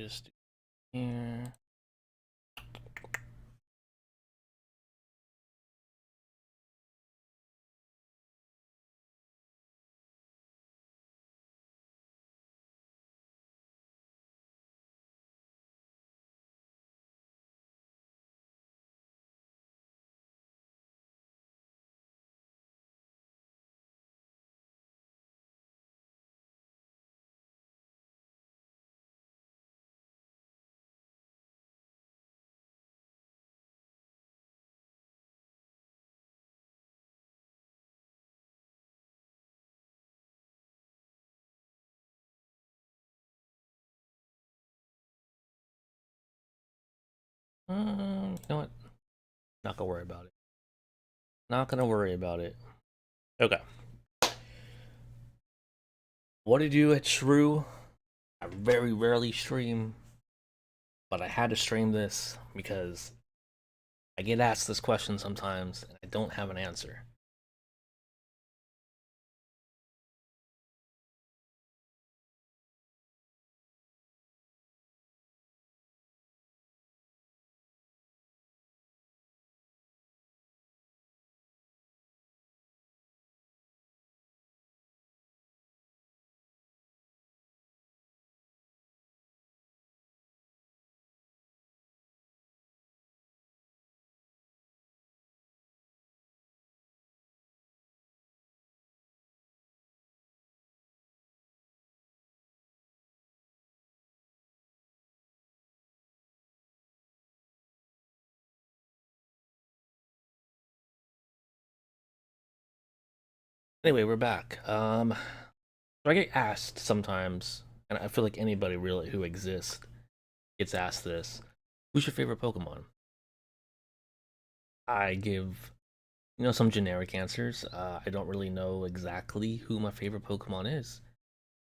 just do here. You know what? Not gonna worry about it. Not gonna worry about it. Okay. What to do at Shrew? I very rarely stream, but I had to stream this because I get asked this question sometimes and I don't have an answer. Anyway, we're back. So I get asked sometimes, and I feel like anybody really who exists gets asked this: who's your favorite Pokemon? I give some generic answers. I don't really know exactly who my favorite Pokemon is,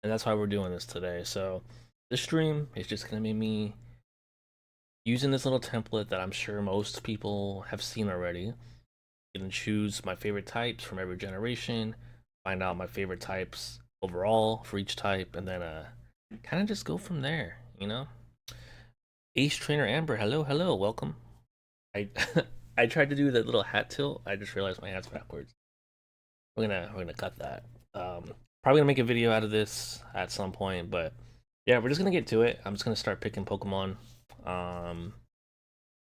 and that's why we're doing this today. So this stream is just gonna be me using this little template that I'm sure most people have seen already. You can choose my favorite types from every generation, find out my favorite types overall for each type, and then kind of just go from there. Ace Trainer Amber, hello, welcome. I I tried to do that little hat tilt. I just realized my hat's backwards. We're gonna cut that. Probably gonna make a video out of this at some point, but yeah, we're just gonna get to it. I'm just gonna start picking Pokemon.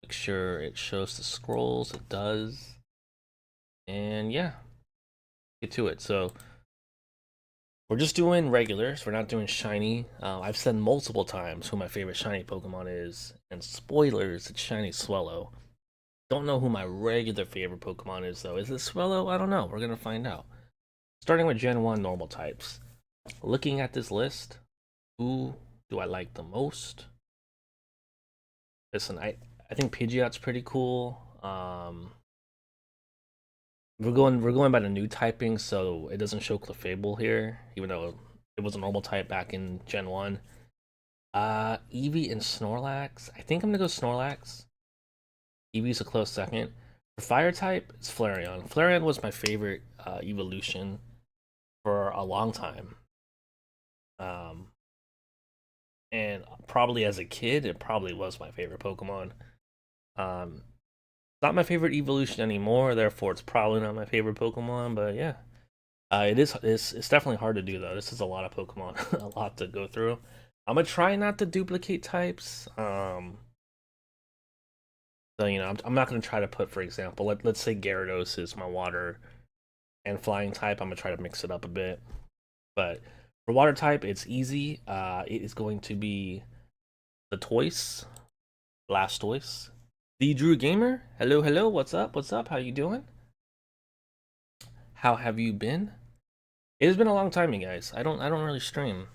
Make sure it shows the scrolls. It does, and yeah, get to it. So we're just doing regulars. We're not doing shiny. I've said multiple times who my favorite shiny Pokemon is, and spoilers, it's shiny Swellow. Don't know who my regular favorite Pokemon is though. Is it Swellow? I don't know. We're gonna find out. Starting with Gen 1 normal types. Looking at this list, who do I like the most? Listen, I think Pidgeot's pretty cool. We're going by the new typing, so it doesn't show Clefable here, even though it was a normal type back in Gen 1. Eevee and Snorlax. I think I'm gonna go Snorlax. Eevee's a close second. For fire type, it's Flareon. Flareon was my favorite evolution for a long time. Um, and probably as a kid, it probably was my favorite Pokemon. Um, not my favorite evolution anymore, therefore it's probably not my favorite Pokemon. But yeah, it is. It's definitely hard to do though. This is a lot of Pokemon, a lot to go through. I'm gonna try not to duplicate types. So I'm not gonna try to put, for example, let's say Gyarados is my water and flying type. I'm gonna try to mix it up a bit. But for water type, it's easy. It is going to be the Toys, Blastoise. The Drew Gamer, hello, what's up? How you doing? How have you been? It has been a long time, you guys. I don't really stream.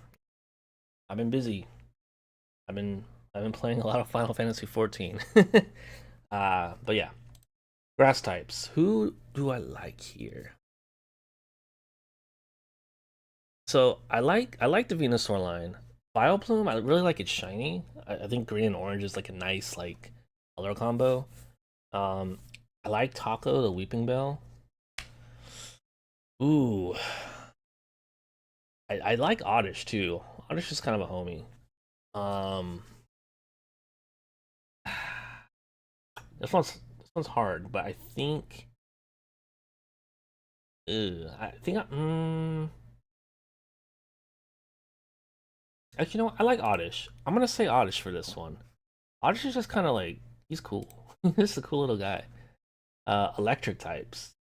I've been busy. I've been playing a lot of Final Fantasy 14. But yeah, grass types. Who do I like here? So I like the Venusaur line. Vileplume, I really like it shiny. I think green and orange is like a nice like color combo. Um, I like Taco, the Weeping Bell. Ooh, I like Oddish too. Oddish is kind of a homie. Um, This one's hard, but I think. I think. Actually, you know what? I like Oddish. I'm gonna say Oddish for this one. Oddish is just kind of like he's cool. He's a cool little guy. Electric types.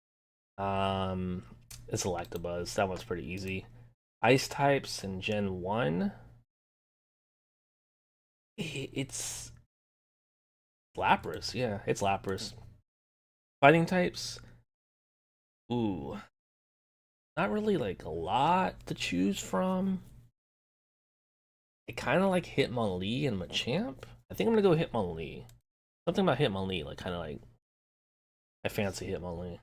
Um, it's Electabuzz. That one's pretty easy. Ice types in Gen 1. It's Lapras. Yeah, it's Lapras. Fighting types. Ooh, not really like a lot to choose from. I kind of like Hitmonlee and Machamp. I think I'm gonna go Hitmonlee. Something about Hitmonlee, like kind of like I fancy Hitmonlee.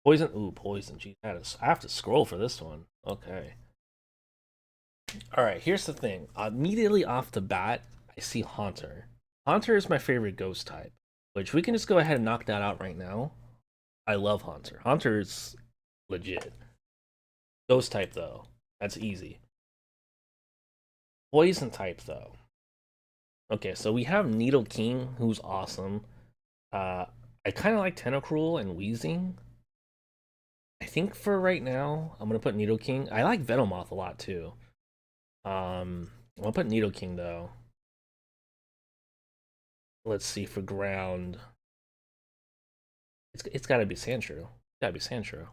Poison. Ooh, poison. Geez, I have to scroll for this one. Okay. All right. Here's the thing. Immediately off the bat, I see Haunter. Haunter is my favorite ghost type, which we can just go ahead and knock that out right now. I love Haunter. Haunter is legit. Ghost type though, that's easy. Poison type though. Okay, so we have Nidoking, who's awesome. Uh, I kind of like Tentacruel and Weezing. I think for right now, I'm gonna put Nidoking. I like Venomoth a lot too. I'm gonna put Nidoking though. Let's see for ground. It's gotta be Sandshrew. Gotta be Sandshrew.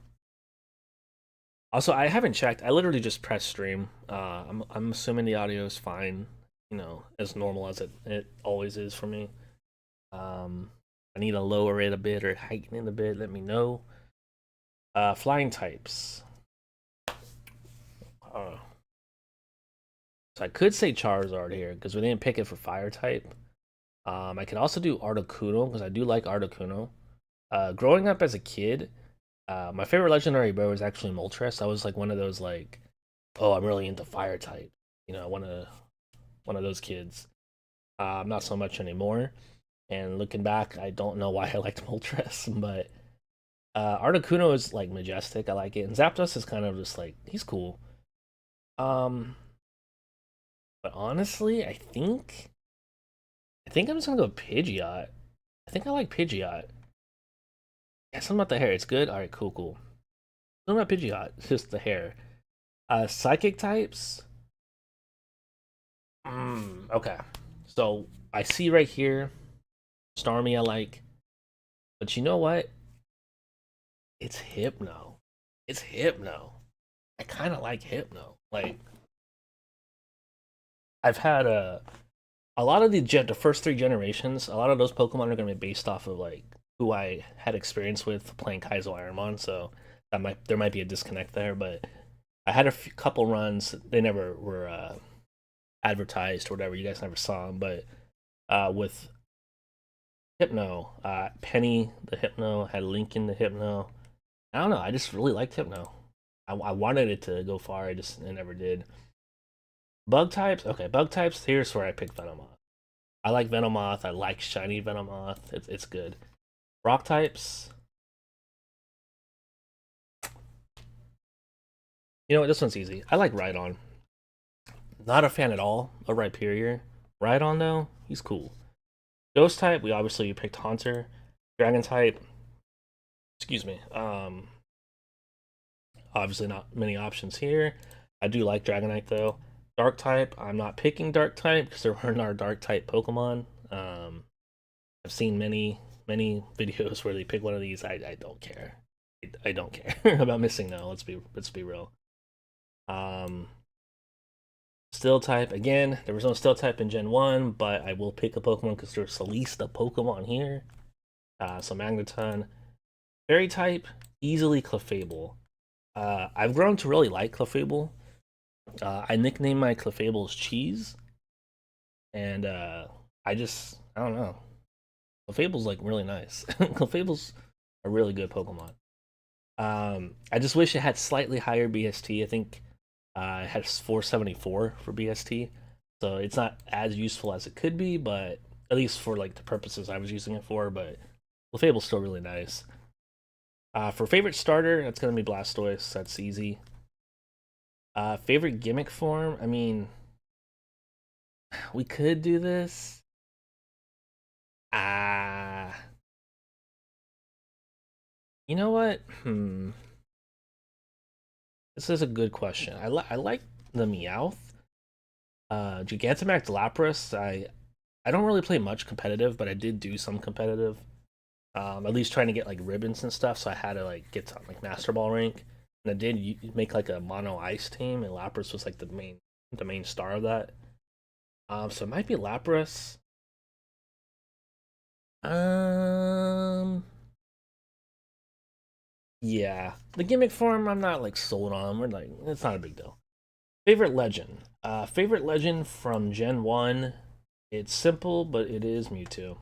Also, I haven't checked. I literally just pressed stream. I'm assuming the audio is fine. You know, as normal as it always is for me. I need to lower it a bit or heighten it a bit. Let me know. Flying types. Uh, so I could say Charizard here because we didn't pick it for fire type. I could also do Articuno because I do like Articuno. Growing up as a kid, my favorite legendary bird was actually Moltres. I was like one of those like, oh, I'm really into fire type. You know, one of those kids. Not so much anymore. And looking back, I don't know why I liked Moltres, but Articuno is like majestic. I like it, and Zapdos is kind of just like he's cool. Um, but honestly, I think I'm just gonna go Pidgeot. I think I like Pidgeot. Yeah, something about the hair. It's good. All right, cool, cool. Something about Pidgeot. It's just the hair. Psychic types. Okay. So I see right here, Starmie. I like, but you know what? It's Hypno. It's Hypno. I kind of like Hypno. Like I've had a lot of the first three generations. A lot of those Pokemon are going to be based off of like who I had experience with playing Kaizo Ironmon. So there might be a disconnect there. But I had a couple runs. They never were advertised or whatever. You guys never saw them. But with Hypno, Penny the Hypno had Lincoln the Hypno. I don't know. I just really liked Hypno. I wanted it to go far. It never did. Bug types. Okay, bug types. Here's where I picked Venomoth. I like Venomoth. I like shiny Venomoth. It's good. Rock types. You know what? This one's easy. I like Rhydon. Not a fan at all of Rhyperior. Rhydon though, he's cool. Ghost type. We obviously picked Haunter. Dragon type. Excuse me. Obviously not many options here. I do like Dragonite though. Dark type. I'm not picking Dark type because there weren't our Dark type Pokemon. I've seen many videos where they pick one of these. I don't care. I don't care about missing now. Let's be real. Um, Still type again. There was no Still type in Gen 1, but I will pick a Pokemon because there's at least a Pokemon here. So Magneton. Fairy type, easily Clefable. I've grown to really like Clefable. I nicknamed my Clefables Cheese, and I don't know. Clefable's like really nice. Clefable's a really good Pokemon. I just wish it had slightly higher BST. I think it has 474 for BST, so it's not as useful as it could be. But at least for like the purposes I was using it for. But Clefable's still really nice. For favorite starter, that's gonna be Blastoise. That's easy. Favorite gimmick form? I mean, we could do this. Ah, You know what? This is a good question. I like the Meowth. Gigantamax Lapras. I don't really play much competitive, but I did do some competitive. At least trying to get like ribbons and stuff. So I had to like get some like Master Ball rank, and I did make like a mono ice team, and Lapras was like the main star of that. So it might be Lapras. Um, yeah, the gimmick form I'm not like sold on. We're like it's not a big deal. Favorite legend. Favorite legend from Gen 1. It's simple, but it is Mewtwo.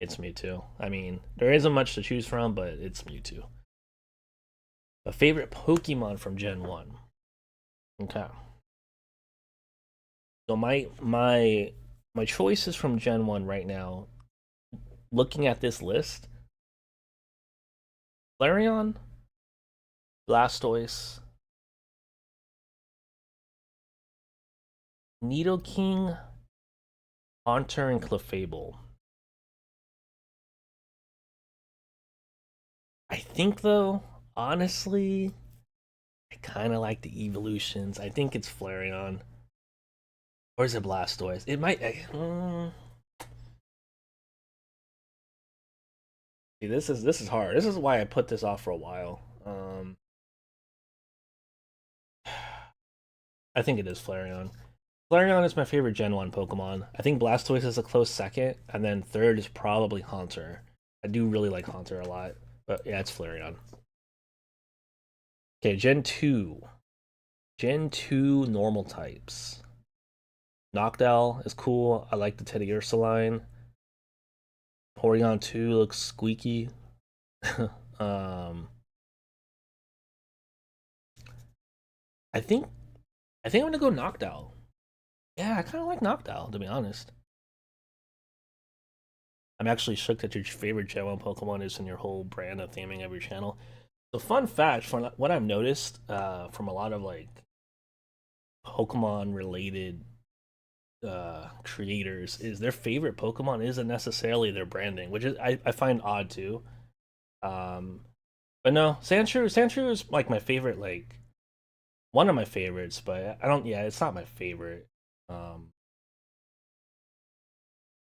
It's Mewtwo. I mean, there isn't much to choose from, but it's Mewtwo. A favorite Pokemon from Gen 1. Okay. So my choices from Gen 1 right now, looking at this list, Flareon, Blastoise, Nidoking, Haunter, and Clefable. I think though, honestly, I kind of like the evolutions. I think it's Flareon. Or is it Blastoise? It might. See, this is hard. This is why I put this off for a while. I think it is Flareon. Flareon is my favorite Gen 1 Pokemon. I think Blastoise is a close second, and then third is probably Haunter. I do really like Haunter a lot. But yeah, it's Flareon. Okay, Gen 2. Gen 2 normal types. Noctowl is cool. I like the Teddy Ursaline. Porygon 2 looks squeaky. um I think I'm gonna go Noctowl. Yeah, I kinda like Noctowl, to be honest. I'm actually shook that your favorite Gen 1 Pokemon is in your whole brand of theming of your channel. So fun fact, from what I've noticed from a lot of like Pokemon related creators is their favorite Pokemon isn't necessarily their branding, which is I find odd too. Um but no, Sandshrew is like my favorite, like one of my favorites, but I don't yeah, it's not my favorite. Um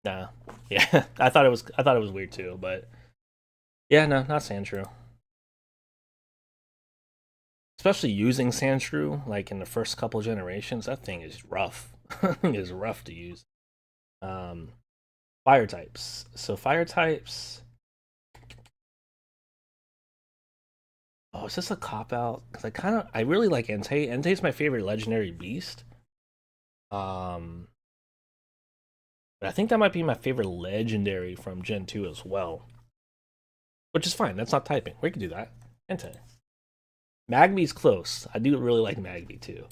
nah. Yeah. I thought it was weird too, but yeah, no, not Sandshrew. Especially using Sandshrew, like in the first couple generations, that thing is rough. That thing is rough to use. Um, fire types. So fire types. Oh, is this a cop out? Because I really like Entei. Entei's my favorite legendary beast. Um, but I think that might be my favorite legendary from Gen 2 as well. Which is fine. That's not typing. We can do that. Entei. Magby's close. I do really like Magby too.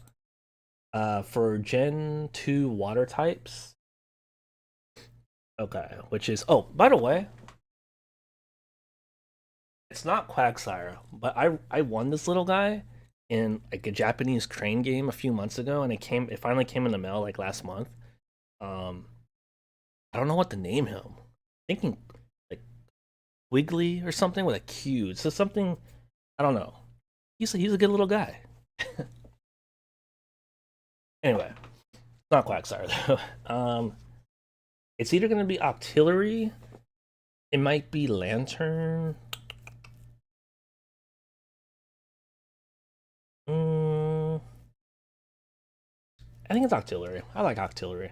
For Gen 2 water types, okay, which is by the way, it's not Quagsire, but I won this little guy in like a Japanese crane game a few months ago, and it finally came in the mail like last month. Um, I don't know what to name him. I'm thinking like Wiggly or something with a Q. So something I don't know. He's a good little guy. Anyway, not Quagsire though. It's either gonna be Octillery, it might be Lantern. Mm, I think it's Octillery. I like Octillery.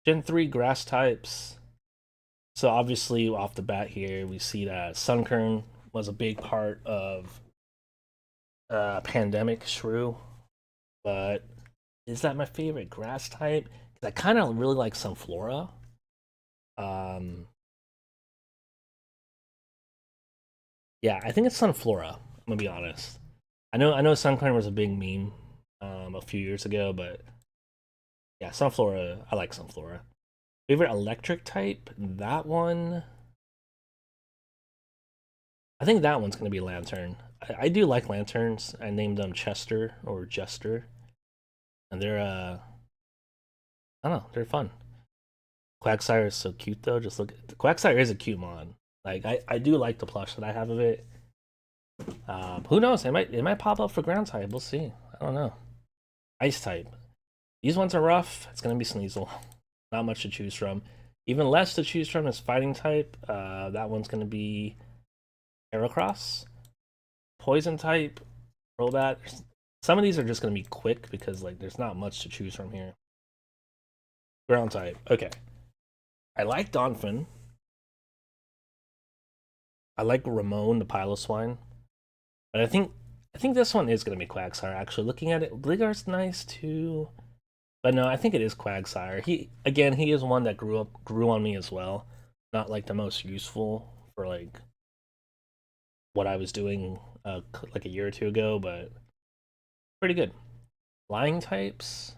Gen 3 grass types. So obviously off the bat here, we see that Sunkern was a big part of Pandemic Shrew. But is that my favorite grass type? Because I kind of really like Sunflora. Um, yeah, I think it's Sunflora. I'm gonna be honest. I know Sunkern was a big meme a few years ago, but yeah, Sunflora. I like Sunflora. Favorite electric type? That one. I think that one's gonna be Lantern. I do like lanterns. I named them Chester or Jester, and they're I don't know, they're fun. Quagsire is so cute though. Just look, Quagsire is a cute mon. Like I do like the plush that I have of it. Who knows? It might pop up for ground type. We'll see. I don't know. Ice type. These ones are rough. It's gonna be Sneasel. Not much to choose from. Even less to choose from is fighting type. That one's gonna be Heracross. Poison type. Crobat. Some of these are just gonna be quick because like there's not much to choose from here. Ground type. Okay. I like Donphin. I like Ramon, the Piloswine. But I think this one is gonna be Quagsire. Actually, looking at it, Gligar's nice too. But no, I think it is Quagsire. He is one that grew on me as well. Not like the most useful for like what I was doing like a year or two ago, but pretty good. Flying types.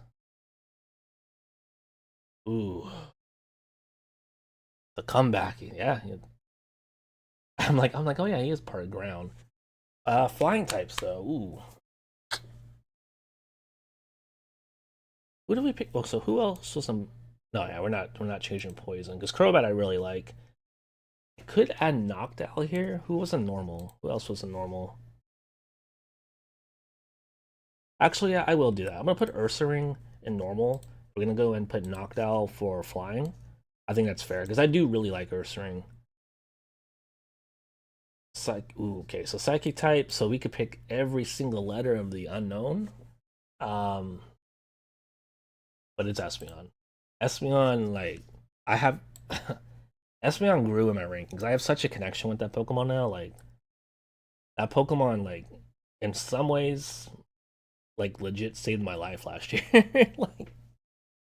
Ooh, the comeback. Yeah. I'm like, oh yeah, he is part of ground. Flying types though. Ooh. Who do we pick? Well, so who else was some? No, yeah, we're not changing poison because Crobat I really like. I could add Noctowl here. Who was a normal? Who else was a normal? Actually, yeah, I will do that. I'm gonna put Ursaring in normal. We're gonna go and put Noctowl for flying. I think that's fair because I do really like Ursaring. Ooh, okay, so Psychic type. So we could pick every single letter of the unknown. Um, but it's Espeon. Espeon, like I have Espeon grew in my rankings. I have such a connection with that Pokemon now. Like that Pokemon, like in some ways, like legit saved my life last year. Like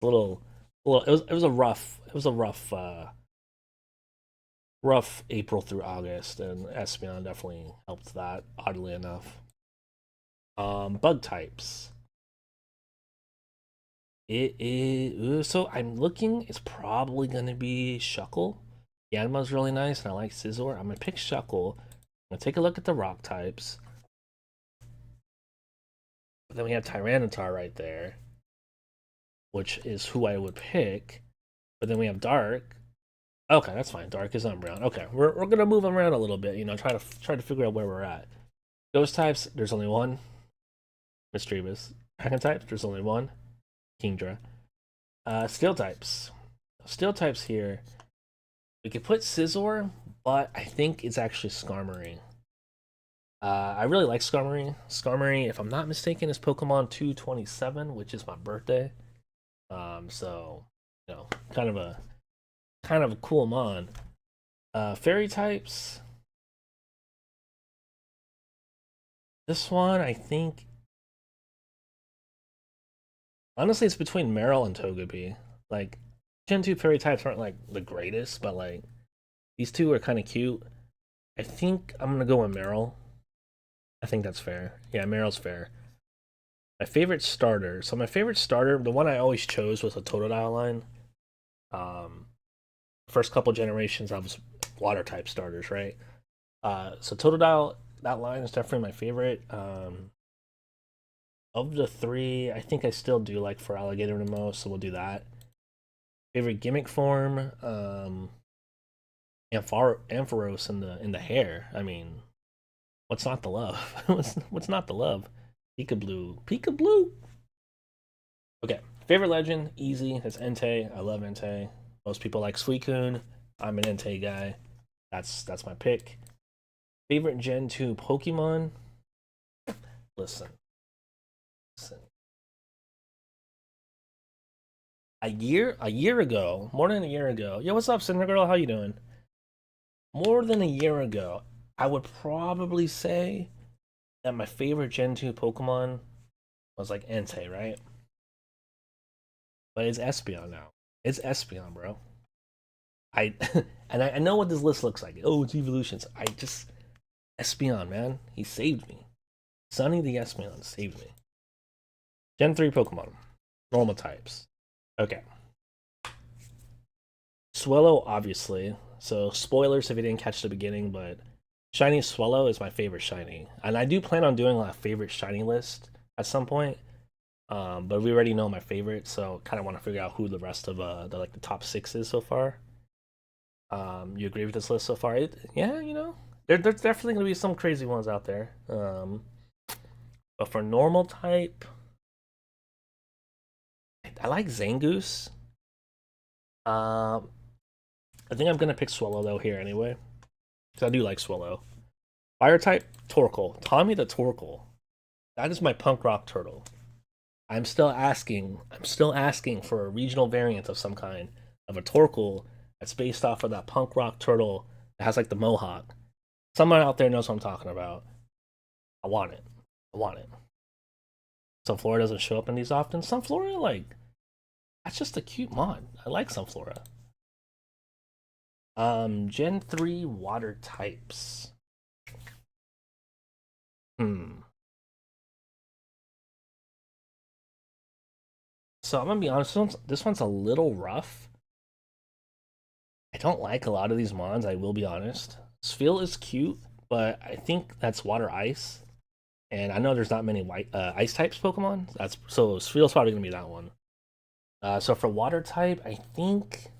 little, little. It was a rough April through August, and Espeon definitely helped that. Oddly enough, bug types. It is so I'm looking. It's probably gonna be Shuckle. Yanma's really nice, and I like Scizor. I'm gonna pick Shuckle. I'm gonna take a look at the rock types. But then we have Tyranitar right there, which is who I would pick. But then we have Dark. Okay, that's fine. Dark is Umbreon. Okay, we're gonna move them around a little bit. Try to figure out where we're at. Ghost types, there's only one. Mischievous. Dragon types, there's only one. Kingdra. Steel types. Steel types here. We could put Scizor, but I think it's actually Skarmory. I really like Skarmory. Skarmory, if I'm not mistaken, is Pokemon 227, which is my birthday. So kind of a cool mon. Fairy types. This one, I think. Honestly, it's between Meryl and Togepi. Like, Gen 2 fairy types aren't like the greatest, but like these two are kind of cute. I think I'm gonna go with Meryl. I think that's fair. Yeah, Meryl's fair. My favorite starter. So my favorite starter, the one I always chose was a Totodile line. Um, First couple generations, I was water type starters, right? So Totodile, that line is definitely my favorite. Of the three, I think I still do like for Alligator the most, so we'll do that. Favorite gimmick form, Ampharos in the hair. I mean, what's not the love? what's not the love? Pika Blue. Okay, favorite legend, easy. That's Entei. I love Entei. Most people like Suicune. I'm an Entei guy. That's my pick. Favorite Gen 2 Pokemon. Listen. A year ago, more than a year ago. Yo, what's up, Cinder Girl? How you doing? More than a year ago, I would probably say that my favorite Gen 2 Pokemon was like Entei, right? But it's Espeon now. It's Espeon, bro. I and I know what this list looks like. Oh, it's evolutions. I just Espeon, man. He saved me. Sunny the Espeon saved me. Gen 3 Pokemon. Normal types. Okay. Swellow, obviously. So, spoilers if you didn't catch the beginning, but Shiny Swellow is my favorite shiny. And I do plan on doing a favorite shiny list at some point. But we already know my favorite, so kind of want to figure out who the rest of the top six is so far. You agree with this list so far? Yeah, there's definitely gonna be some crazy ones out there. But for normal type, I like Zangoose. Um, I think I'm gonna pick Swallow though here anyway, because I do like Swallow. Fire type, Torkoal. Tommy the Torkoal. That is my punk rock turtle. I'm still asking for a regional variant of some kind of a Torkoal that's based off of that punk rock turtle that has like the mohawk. Someone out there knows what I'm talking about. I want it. I want it. Sunflora doesn't show up in these often. Sunflora, like, that's just a cute mod. I like Sunflora. Gen 3 water types. So I'm gonna be honest, this one's a little rough. I don't like a lot of these mods, I will be honest. Spheal is cute, but I think that's water ice. And I know there's not many white ice types Pokemon. That's so Spheal's probably gonna be that one. So for water type, I think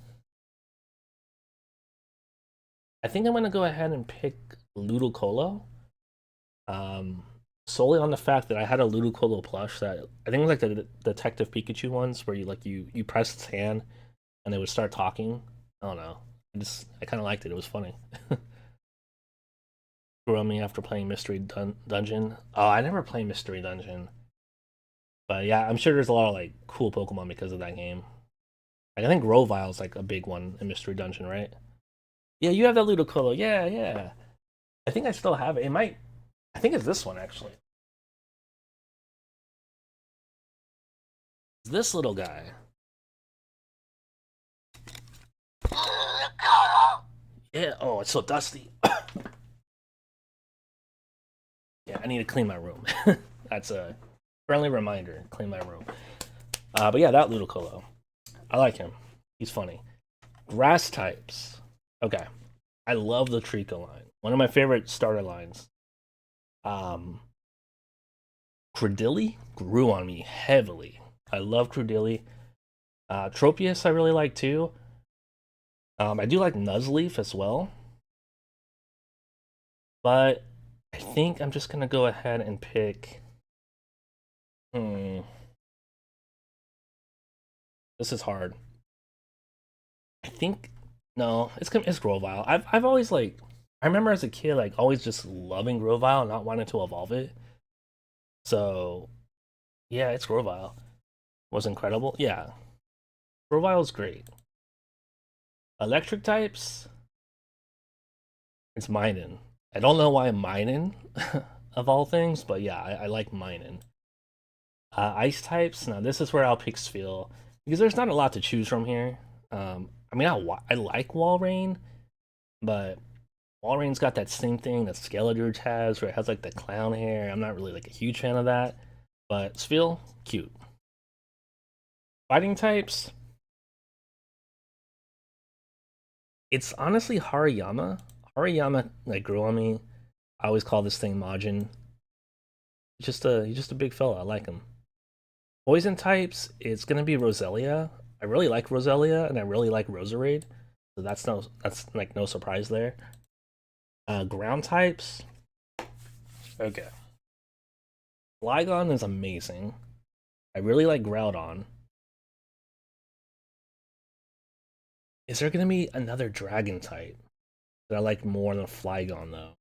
I'm gonna go ahead and pick Ludicolo. Solely on the fact that I had a Ludicolo plush that I think it was like the Detective Pikachu ones where you press its hand and it would start talking. I don't know. I kind of liked it. It was funny. Grew on me after playing Mystery Dungeon. Oh, I never played Mystery Dungeon, but yeah, I'm sure there's a lot of like cool Pokemon because of that game. Like, I think Grovile's like a big one in Mystery Dungeon, right? Yeah, you have that Ludicolo. Yeah, yeah. I think I still have it. It might. I think it's this one actually. It's this little guy. Yeah. Oh, it's so dusty. Yeah, I need to clean my room. That's a friendly reminder. Clean my room. But yeah, that Ludicolo. I like him. He's funny. Grass types. Okay. I love the Trico line. One of my favorite starter lines. Um, Credilli grew on me heavily. I love Credilli. Tropius I really like too. I do like Nuzleaf as well. But I think I'm just gonna go ahead and pick. Hmm. This is hard. I think no, it's Grovyle. I've always like I remember as a kid like always just loving Grovyle and not wanting to evolve it. So yeah, it's Grovyle. Was incredible. Yeah. Grovile's great. Electric types, it's Minun. I don't know why Minun of all things, but yeah, I like Minun. Ice types, now this is where I'll pick Spheal because there's not a lot to choose from here. I mean, I like Walrein, but Walrein's got that same thing that Skeledirge has, where it has like the clown hair. I'm not really like a huge fan of that, but Spheal, cute. Fighting types, it's honestly Hariyama. Hariyama like grew on me. I always call this thing Majin. He's just a big fella. I like him. Poison types, it's gonna be Roselia. I really like Roselia, and I really like Roserade, so that's like no surprise there. Ground types, okay. Flygon is amazing. I really like Groudon. Is there gonna be another Dragon type that I like more than Flygon though?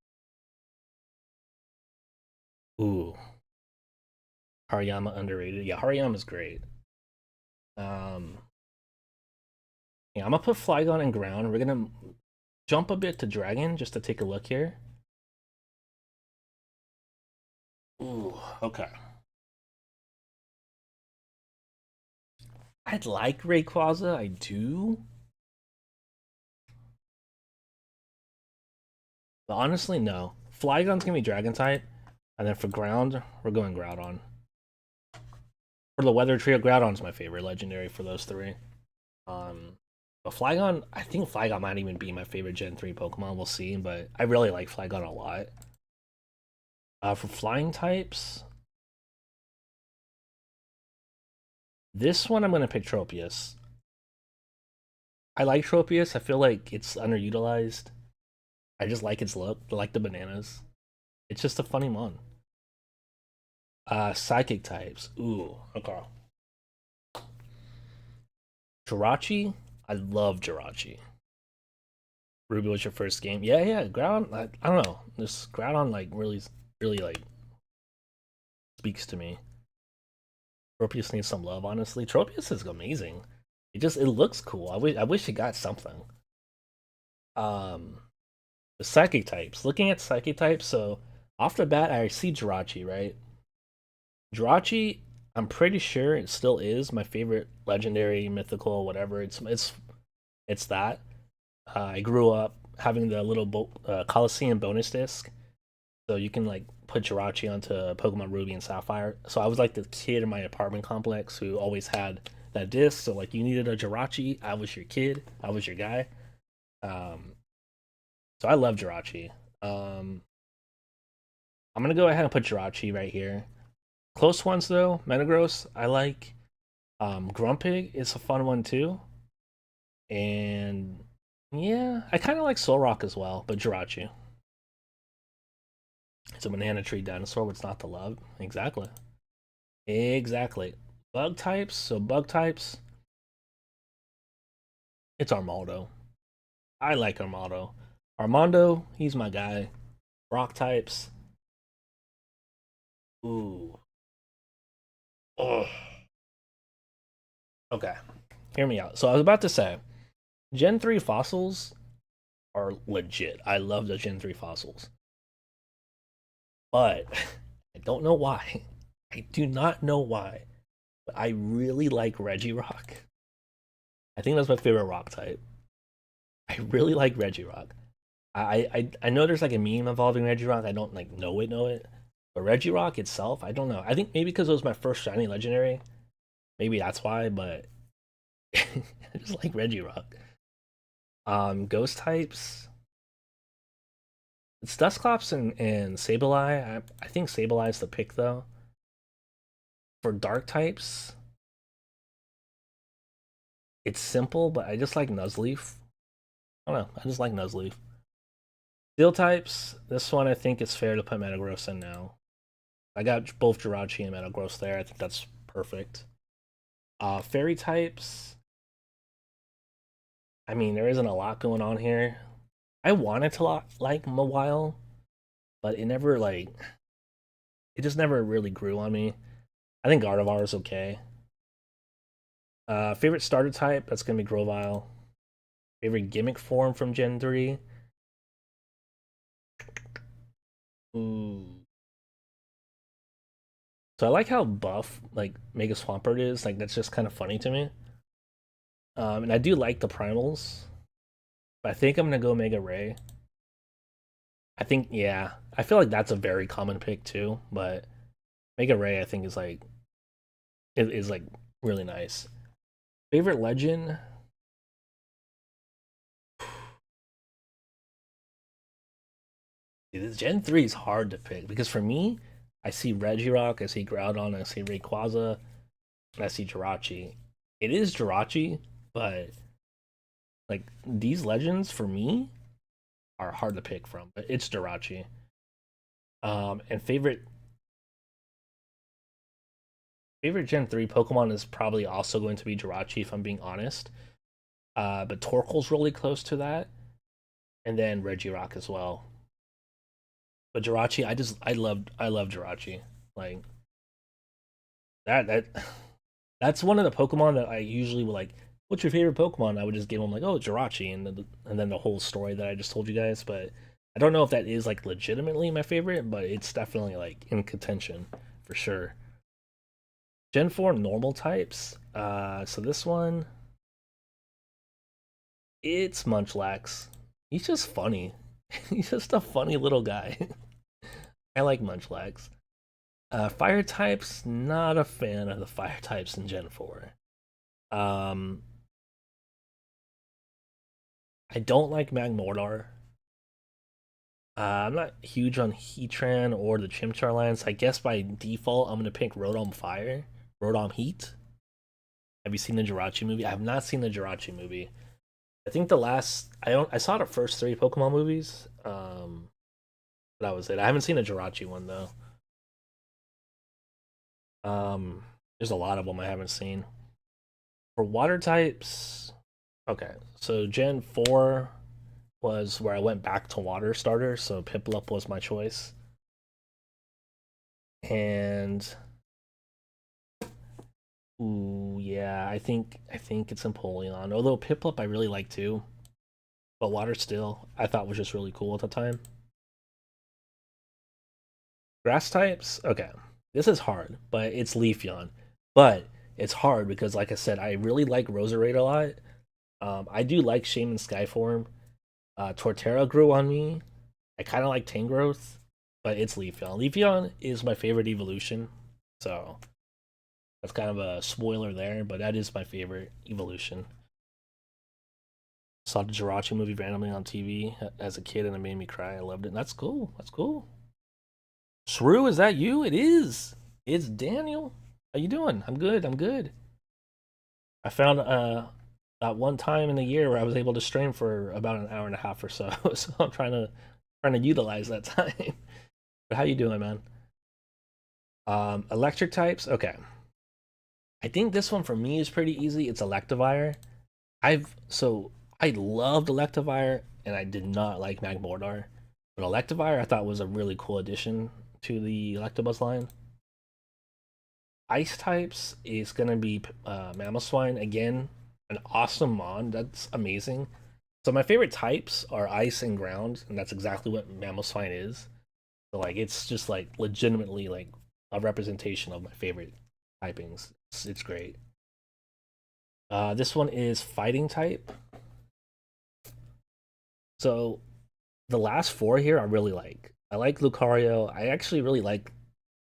Ooh, Hariyama underrated. Yeah, Hariyama's great. Um, yeah, I'm gonna put Flygon in ground. We're gonna jump a bit to Dragon just to take a look here. Ooh, okay. I'd like Rayquaza, I do. But honestly, no. Flygon's gonna be Dragon type, and then for ground, we're going Groudon. For the Weather Trio, Groudon's my favorite legendary for those three. But Flygon, I think Flygon might even be my favorite Gen 3 Pokemon. We'll see, but I really like Flygon a lot. For flying types, this one I'm gonna pick Tropius. I like Tropius. I feel like it's underutilized. I just like its look. I like the bananas. It's just a funny mon. Psychic types. Ooh, okay. Jirachi. I love Jirachi. Ruby was your first game. Yeah, yeah. Groudon. I don't know. This Groudon like really like speaks to me. Tropius needs some love, honestly. Tropius is amazing. It looks cool. I wish it got something. Um, the psychic types. Looking at psychic types, so off the bat, I see Jirachi, right? Jirachi, I'm pretty sure it still is my favorite legendary, mythical, whatever. It's that. I grew up having the little Coliseum bonus disc, so you can like put Jirachi onto Pokemon Ruby and Sapphire. So I was like the kid in my apartment complex who always had that disc. So like you needed a Jirachi, I was your kid, I was your guy. Um, so I love Jirachi. Um, I'm gonna go ahead and put Jirachi right here. Close ones though, Metagross, I like. Grumpig is a fun one too. And yeah, I kind of like Solrock as well, but Jirachi. It's a banana tree dinosaur. What's not to love? Exactly. Exactly. Bug types. So bug types. It's Armaldo. I like Armaldo. Armando, he's my guy. Rock types. Ooh. Ugh. Okay. Hear me out. So I was about to say, Gen 3 fossils are legit. I love the Gen 3 fossils. But I don't know why. I do not know why. But I really like Regirock. I think that's my favorite rock type. I really like Regirock. I know there's like a meme involving Regirock. I don't like know it. But Regirock itself, I don't know. I think maybe because it was my first shiny legendary. Maybe that's why, but I just like Regirock. Ghost types. It's Dusclops and Sableye. I think Sableye is the pick though. For dark types, it's simple, but I just like Nuzleaf. I don't know. I just like Nuzleaf. Steel types, this one I think it's fair to put Metagross in now. I got both Jirachi and Metagross there. I think that's perfect. Fairy types, I mean, there isn't a lot going on here. I wanted to like Mawile, but it just never really grew on me. I think Gardevoir is okay. Favorite starter type, that's gonna be Grovyle. Favorite gimmick form from Gen 3? Ooh. So I like how buff like Mega Swampert is. Like that's just kind of funny to me. And I do like the primals. But I think I'm gonna go Mega Ray. I think yeah. I feel like that's a very common pick too, but Mega Ray I think is like is like really nice. Favorite legend? This Gen 3 is hard to pick because for me, I see Regirock, I see Groudon, I see Rayquaza, and I see Jirachi. It is Jirachi, but like these legends for me are hard to pick from. But it's Jirachi. And favorite Gen 3 Pokemon is probably also going to be Jirachi if I'm being honest. But Torkoal's really close to that. And then Regirock as well. But Jirachi, I love Jirachi. Like that that's one of the Pokemon that I usually would like. What's your favorite Pokemon? I would just give them like, oh, Jirachi, and then the whole story that I just told you guys. But I don't know if that is like legitimately my favorite, but it's definitely like in contention for sure. Gen 4 normal types. So this one, it's Munchlax. He's just funny. He's just a funny little guy. I like Munchlax. Fire types, not a fan of the fire types in Gen 4. Um, I don't like Magmortar. I'm not huge on Heatran or the Chimchar lines. I guess by default, I'm gonna pick Rotom Fire, Rotom Heat. Have you seen the Jirachi movie? I have not seen the Jirachi movie. I think the last I saw the first three Pokemon movies. That was it. I haven't seen a Jirachi one though. Um, there's a lot of them I haven't seen. For water types, okay. So Gen 4 was where I went back to water starters, so Piplup was my choice. And ooh, yeah, I think it's Empoleon. Although Piplup I really like too, but Water Steel I thought was just really cool at the time. Grass types, okay. This is hard, but it's Leafeon. But it's hard because, like I said, I really like Roserade a lot. I do like Shaman Skyform. Torterra grew on me. I kind of like Tangrowth, but it's Leafeon. Leafeon is my favorite evolution, so that's kind of a spoiler there, but that is my favorite evolution. Saw the Jirachi movie randomly on TV as a kid, and it made me cry. I loved it. And that's cool. That's cool. Shrew, is that you? It is. It's Daniel. How you doing? I'm good. I'm good. I found that one time in the year where I was able to stream for about an hour and a half or so. So I'm trying to utilize that time. But how you doing, man? Electric types. Okay. I think this one for me is pretty easy. It's Electivire. I loved Electivire and I did not like Magmortar. But Electivire I thought was a really cool addition to the Electabuzz line. Ice types is gonna be Mamoswine again, an awesome mon. That's amazing. So my favorite types are ice and ground, and that's exactly what Mamoswine is. So like it's just like legitimately like a representation of my favorite typings. It's great. This one is fighting type. So the last four here I really like. I like Lucario. I actually really like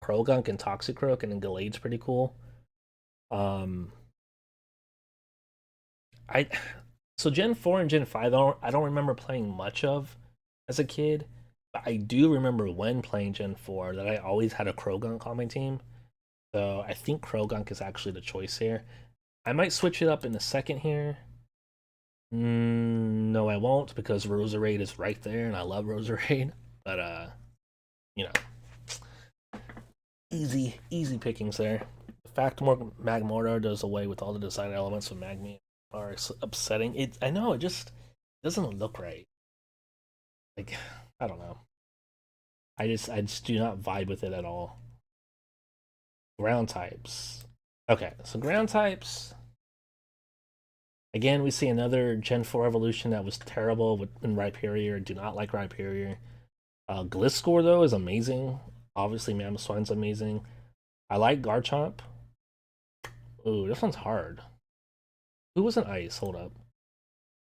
Krogunk and Toxicroak, and then Gallade's pretty cool. Um, I so Gen 4 and Gen 5 I don't remember playing much of as a kid, but I do remember when playing Gen 4 that I always had a Krogunk on my team. So I think Krogunk is actually the choice here. I might switch it up in a second here. No, I won't because Roserade is right there, and I love Roserade. But you know, easy pickings there. The fact Magmortar does away with all the design elements of Magme are upsetting. I know it just doesn't look right. Like I don't know. I just do not vibe with it at all. Ground types. Okay, so ground types. Again, we see another Gen 4 evolution that was terrible in Rhyperior. Do not like Rhyperior. Gliscor, though, is amazing. Obviously, Mamoswine's amazing. I like Garchomp. Ooh, this one's hard. Who was an ice? Hold up.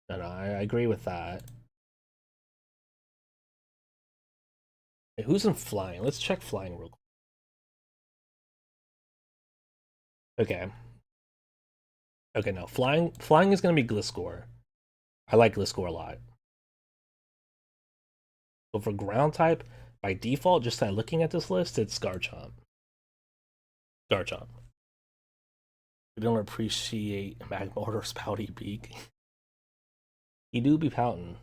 No, I agree with that. Hey, who's in flying? Let's check flying real quick. Okay. Okay, no. Flying is gonna be Gliscor. I like Gliscor a lot. But for ground type, by default, just by looking at this list, it's Garchomp. Garchomp. We don't appreciate Magmortar's pouty beak. He do be pouting.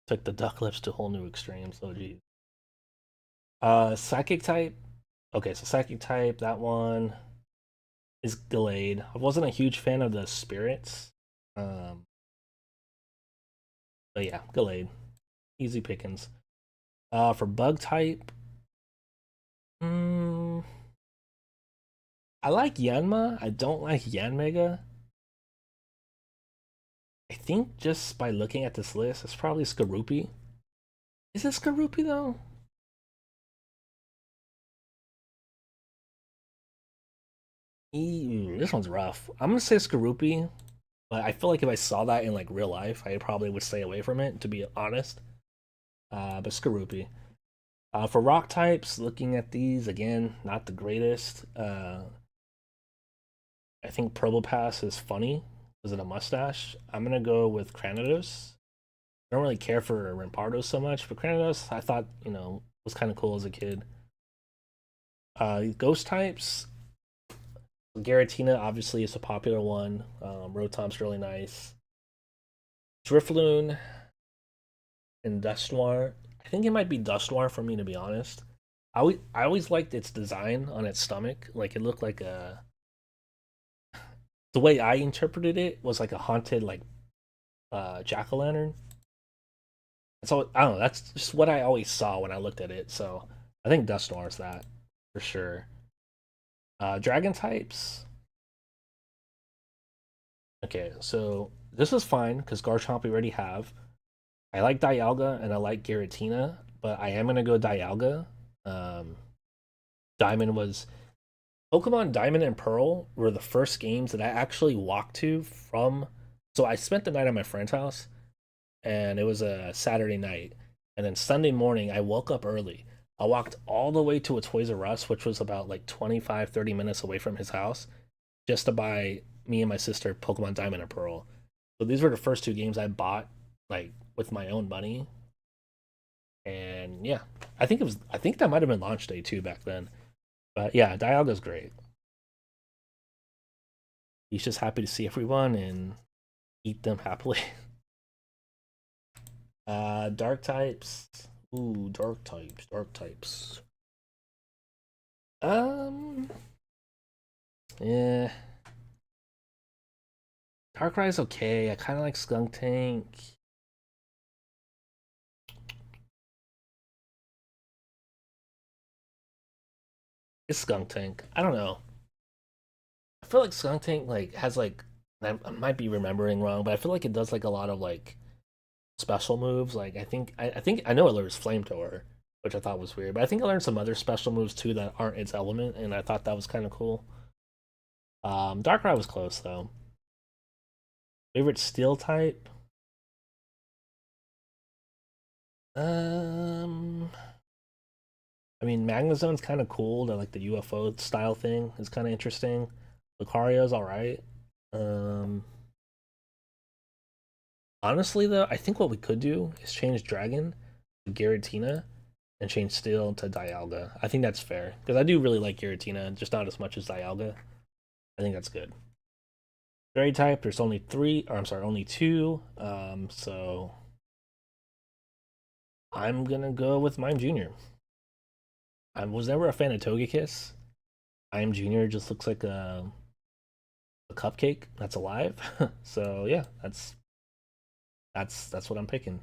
Took the duck lips to whole new extremes. Oh geez. Psychic type. Okay, so psychic type. That one is Gallade. I wasn't a huge fan of the spirits. Um, but yeah, Gallade. Easy pickings. For bug type, mm, I like Yanma. I don't like Yanmega. I think just by looking at this list, it's probably Skorupi. Is it Skorupi though? This one's rough. I'm gonna say Skorupi, but I feel like if I saw that in like real life, I probably would stay away from it. To be honest, but Skorupi. For rock types, looking at these again, not the greatest. I think Probopass is funny. Is it a mustache? I'm gonna go with Cranidos. I don't really care for Rampardos so much, but Cranidos I thought was kind of cool as a kid. Ghost types. Garatina obviously is a popular one. Rotom's really nice. Drifloon and Dustoir. I think it might be Dustoir for me, to be honest. I always liked its design on its stomach. Like it looked like a, the way I interpreted it was like a haunted like jack o' lantern. So I don't know. That's just what I always saw when I looked at it. So I think Dustoir is that for sure. Dragon types. Okay, so this is fine because Garchomp we already have. I like Dialga and I like Giratina, but I am gonna go Dialga. Um, Diamond was Pokemon Diamond and Pearl were the first games that I actually walked to from. So I spent the night at my friend's house, and it was a Saturday night, and then Sunday morning I woke up early. I walked all the way to a Toys R Us, which was about like 25, 30 minutes away from his house, just to buy me and my sister Pokemon Diamond and Pearl. So these were the first two games I bought like with my own money. And yeah, I think that might have been launch day too back then. But yeah, Dialga's great. He's just happy to see everyone and eat them happily. Dark types. Ooh, dark types, dark types. Um, yeah. Darkrai's okay. I kind of like Skuntank. It's Skuntank. I don't know. I feel like Skuntank like has like I might be remembering wrong, but I feel like it does like a lot of like special moves. Like I think I know it learns Flamethrower, which I thought was weird, but I think I learned some other special moves too that aren't its element, and I thought that was kind of cool. Darkrai was close though. Favorite Steel type? Um, I mean Magnezone's kind of cool. The like the UFO style thing is kind of interesting. Lucario's all right. Um, Honestly though, I think what we could do is change Dragon to Giratina and change Steel to Dialga. I think that's fair because I do really like Giratina, just not as much as Dialga. I think that's good. Fairy type, there's only three, or I'm sorry, only two. So I'm gonna go with Mime Junior. I was never a fan of Togekiss. Mime Junior just looks like a cupcake that's alive. So yeah, that's what I'm picking.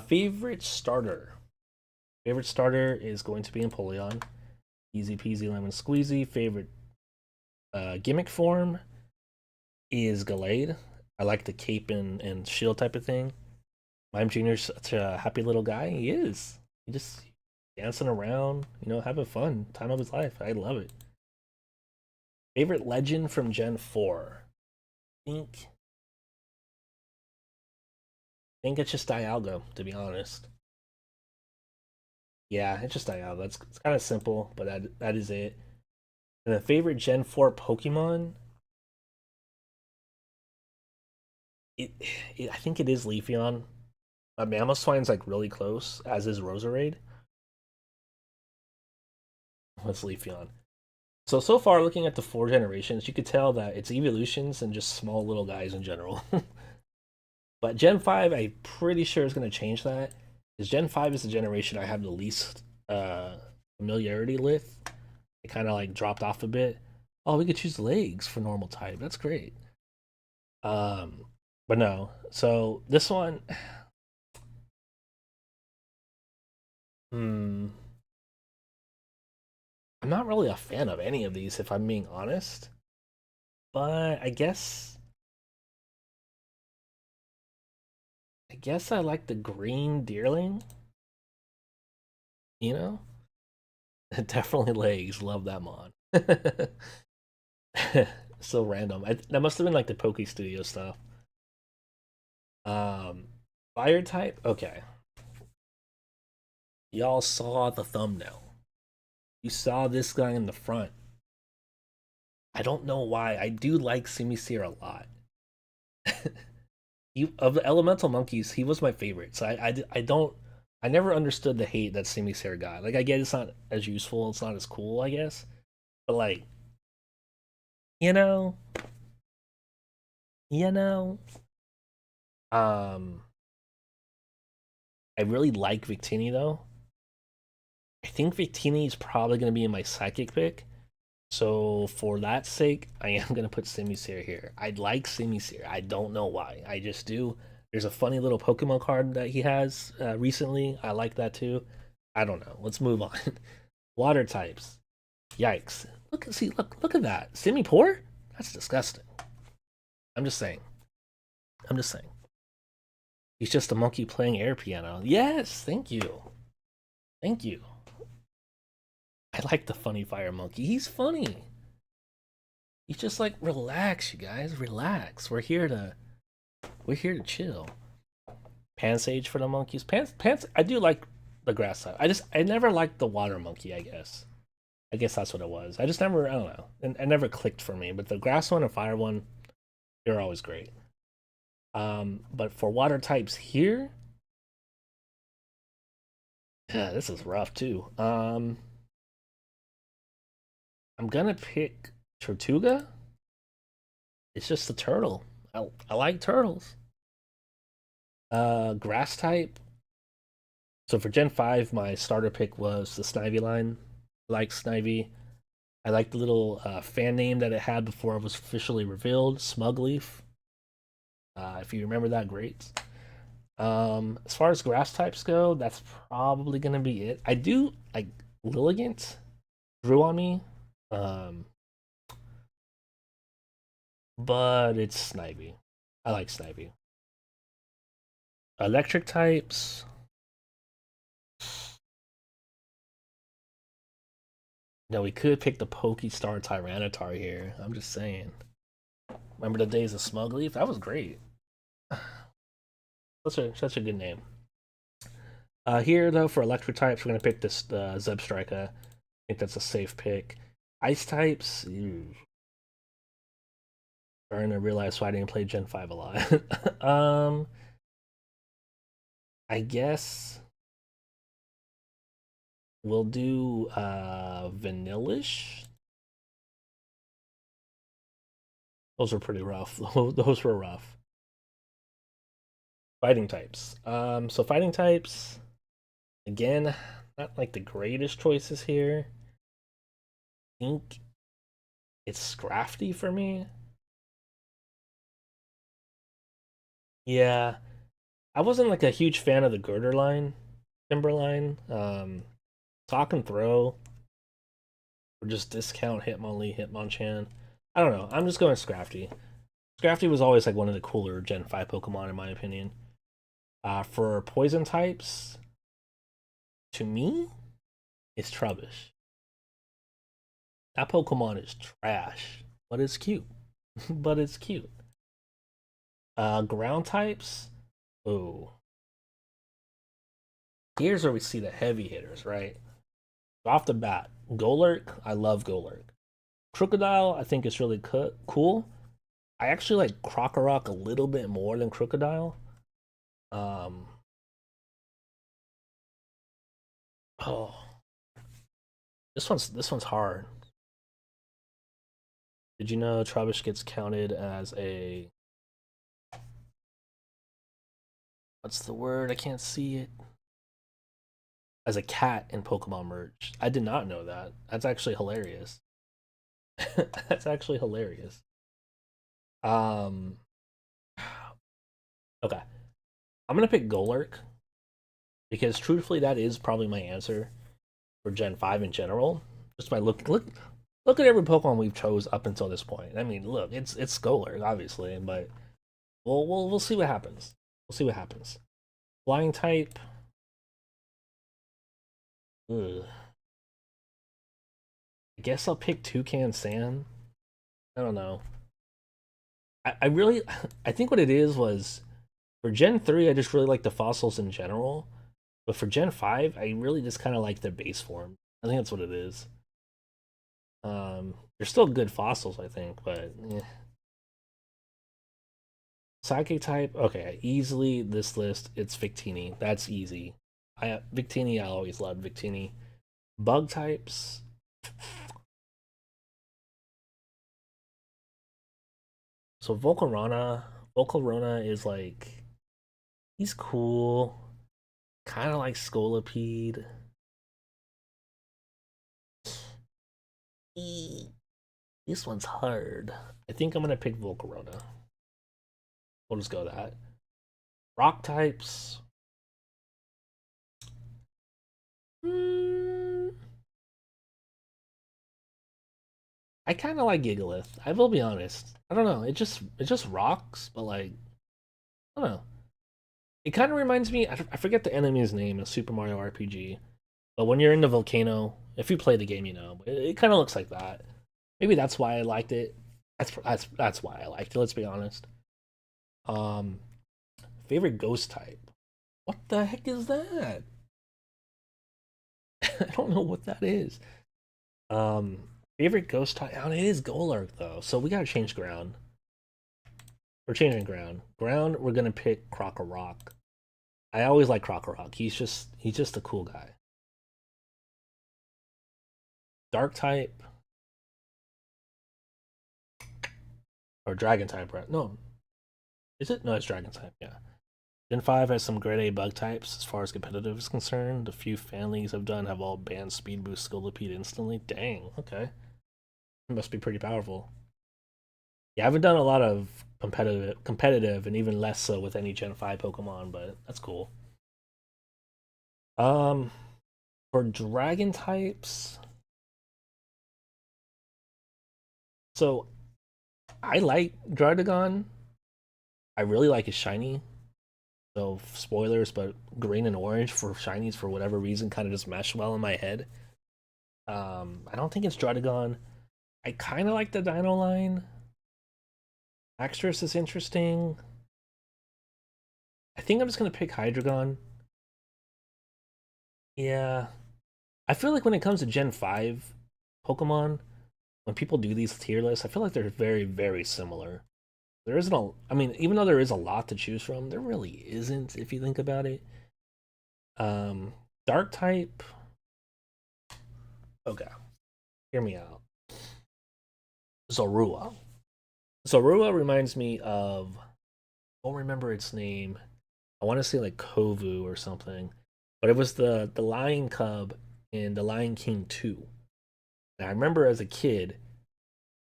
Favorite starter. Favorite starter is going to be Empoleon. Easy peasy lemon squeezy. Favorite gimmick form is Gallade. I like the cape and shield type of thing. Mime Jr.'s such a happy little guy. He is. He just dancing around, having fun. Time of his life. I love it. Favorite legend from Gen 4. I think it's just Dialga, to be honest. Yeah, it's just Dialga. It's kind of simple, but that is it. And the favorite Gen 4 Pokemon, it, I think it is Leafeon. Mamoswine's like really close, as is Roserade. What's Leafeon? So far, looking at the four generations, you could tell that it's evolutions and just small little guys in general. But Gen 5, I'm pretty sure is going to change that. Because Gen 5 is the generation I have the least familiarity with. It kind of like dropped off a bit. Oh, we could choose legs for normal type. That's great. Um, but no. So this one, hmm, I'm not really a fan of any of these, if I'm being honest. But I guess I like the green deerling. You know, definitely legs. Love that mod. So random. That must have been like the Poke Studio stuff. Um, Fire type. Okay, y'all saw the thumbnail. You saw this guy in the front. I don't know why. I do like Simisear a lot. Of the elemental monkeys, he was my favorite. So I don't I never understood the hate that Simisear got. Like I get it's not as useful, it's not as cool, I guess. But like, you know, you know, Um, I really like Victini though. I think Victini is probably going to be in my psychic pick. So for that sake, I am going to put Simisear here. I like Simisear. I don't know why. I just do. There's a funny little Pokemon card that he has recently. I like that too. I don't know. Let's move on. Water types. Yikes. Look at that. Simipour? That's disgusting. I'm just saying. I'm just saying. He's just a monkey playing air piano. Yes, thank you. Thank you. I like the funny fire monkey. He's funny. He's just like relax, you guys. Relax. We're here to chill. Pansage for the monkeys. Pants I do like the grass type. I never liked the water monkey, I guess. I guess that's what it was. I just never I don't know. It never clicked for me. But the grass one and fire one, they're always great. But for water types here, yeah, this is rough too. I'm gonna pick Tortuga. It's just a turtle. I like turtles. Grass type. So for Gen 5, my starter pick was the Snivy line. I like Snivy. I like the little fan name that it had before it was officially revealed, Smugleaf. If you remember that, great. As far as grass types go, that's probably gonna be it. I do like Lilligant grew on me, um, but it's Snivy. I like Snivy. Electric types. No, we could pick the Pokestar Tyranitar here. I'm just saying. Remember the days of Smugleaf? That was great. Such a good name. Here though, for electric types, we're gonna pick this Zebstrika. I think that's a safe pick. Ice types, starting to realize why I didn't play Gen 5 a lot. I guess we'll do Vanillish. Those were pretty rough. Those were rough. Fighting types. So fighting types, again, not like the greatest choices here. I think it's Scrafty for me. Yeah, I wasn't like a huge fan of the Girder line, Timberline. Talk and throw, or just discount Hitmonlee, Hitmonchan. I don't know. I'm just going Scrafty. Scrafty was always like one of the cooler Gen 5 Pokemon in my opinion. For poison types, to me, it's Trubbish. That Pokemon is trash, but it's cute. But it's cute. Ground types. Oh, here's where we see the heavy hitters, right? Off the bat, Golurk. I love Golurk. Crocodile, I think is really cool. I actually like Krokorok a little bit more than Crocodile. Um, oh, this one's hard. Did you know Trubbish gets counted as a what's the word? I can't see it. As a cat in Pokemon merch. I did not know that. That's actually hilarious. That's actually hilarious. Um okay. I'm gonna pick Golurk because truthfully that is probably my answer for Gen 5 in general. Just by look at every Pokemon we've chose up until this point. I mean, look, it's Golurk, obviously, but we'll see what happens. We'll see what happens. Flying type. Ugh. I guess I'll pick Toucan Sand. I don't know. I really I think what it is was for Gen 3 I just really like the fossils in general. But for Gen 5, I really just kinda like their base form. I think that's what it is. They're still good fossils, I think, but Psychic type, okay, easily this list, it's Victini. That's easy. Victini, I always loved Victini. Bug types. So Volcarona is like He's cool. Kind of like Scolipede. This one's hard. I think I'm gonna pick Volcarona. We'll just go with that. Rock types. Hmm, I kind of like Gigalith. I will be honest. I don't know. It just rocks, but like I don't know. It kind of reminds me. I forget the enemy's name in Super Mario RPG, but when you're in the volcano, if you play the game, you know. It kind of looks like that. Maybe that's why I liked it. That's why I liked it. Let's be honest. Um, favorite ghost type. What the heck is that? I don't know what that is. Favorite ghost type. Oh, it is Golurk though. So we gotta change ground. We're changing ground. Ground. We're gonna pick Rock. I always like Rock. He's just a cool guy. Dark type or Dragon type, right? No, is it? No, it's Dragon type. Yeah. Gen 5 has some grade A bug types as far as competitive is concerned. The few fan leagues I've done have all banned Speed Boost Scolipede instantly. Dang, okay. It must be pretty powerful. Yeah, I haven't done a lot of competitive, and even less so with any Gen 5 Pokemon, but that's cool. Um, for Dragon types, so I like Draudigon. I really like his shiny. So spoilers, but green and orange for shinies for whatever reason kind of just mesh well in my head. I don't think it's Draudigon. I kind of like the Dino line. Axtress is interesting. I think I'm just gonna pick Hydreigon. Yeah, I feel like when it comes to Gen 5 Pokemon, when people do these tier lists, I feel like they're very, very similar. There isn't a, I mean, even though there is a lot to choose from, there really isn't if you think about it. Um, Dark type. Okay, hear me out. Zorua. Zorua reminds me of, I don't remember its name. I want to say like Kovu or something, but it was the Lion Cub in The Lion King 2. And I remember as a kid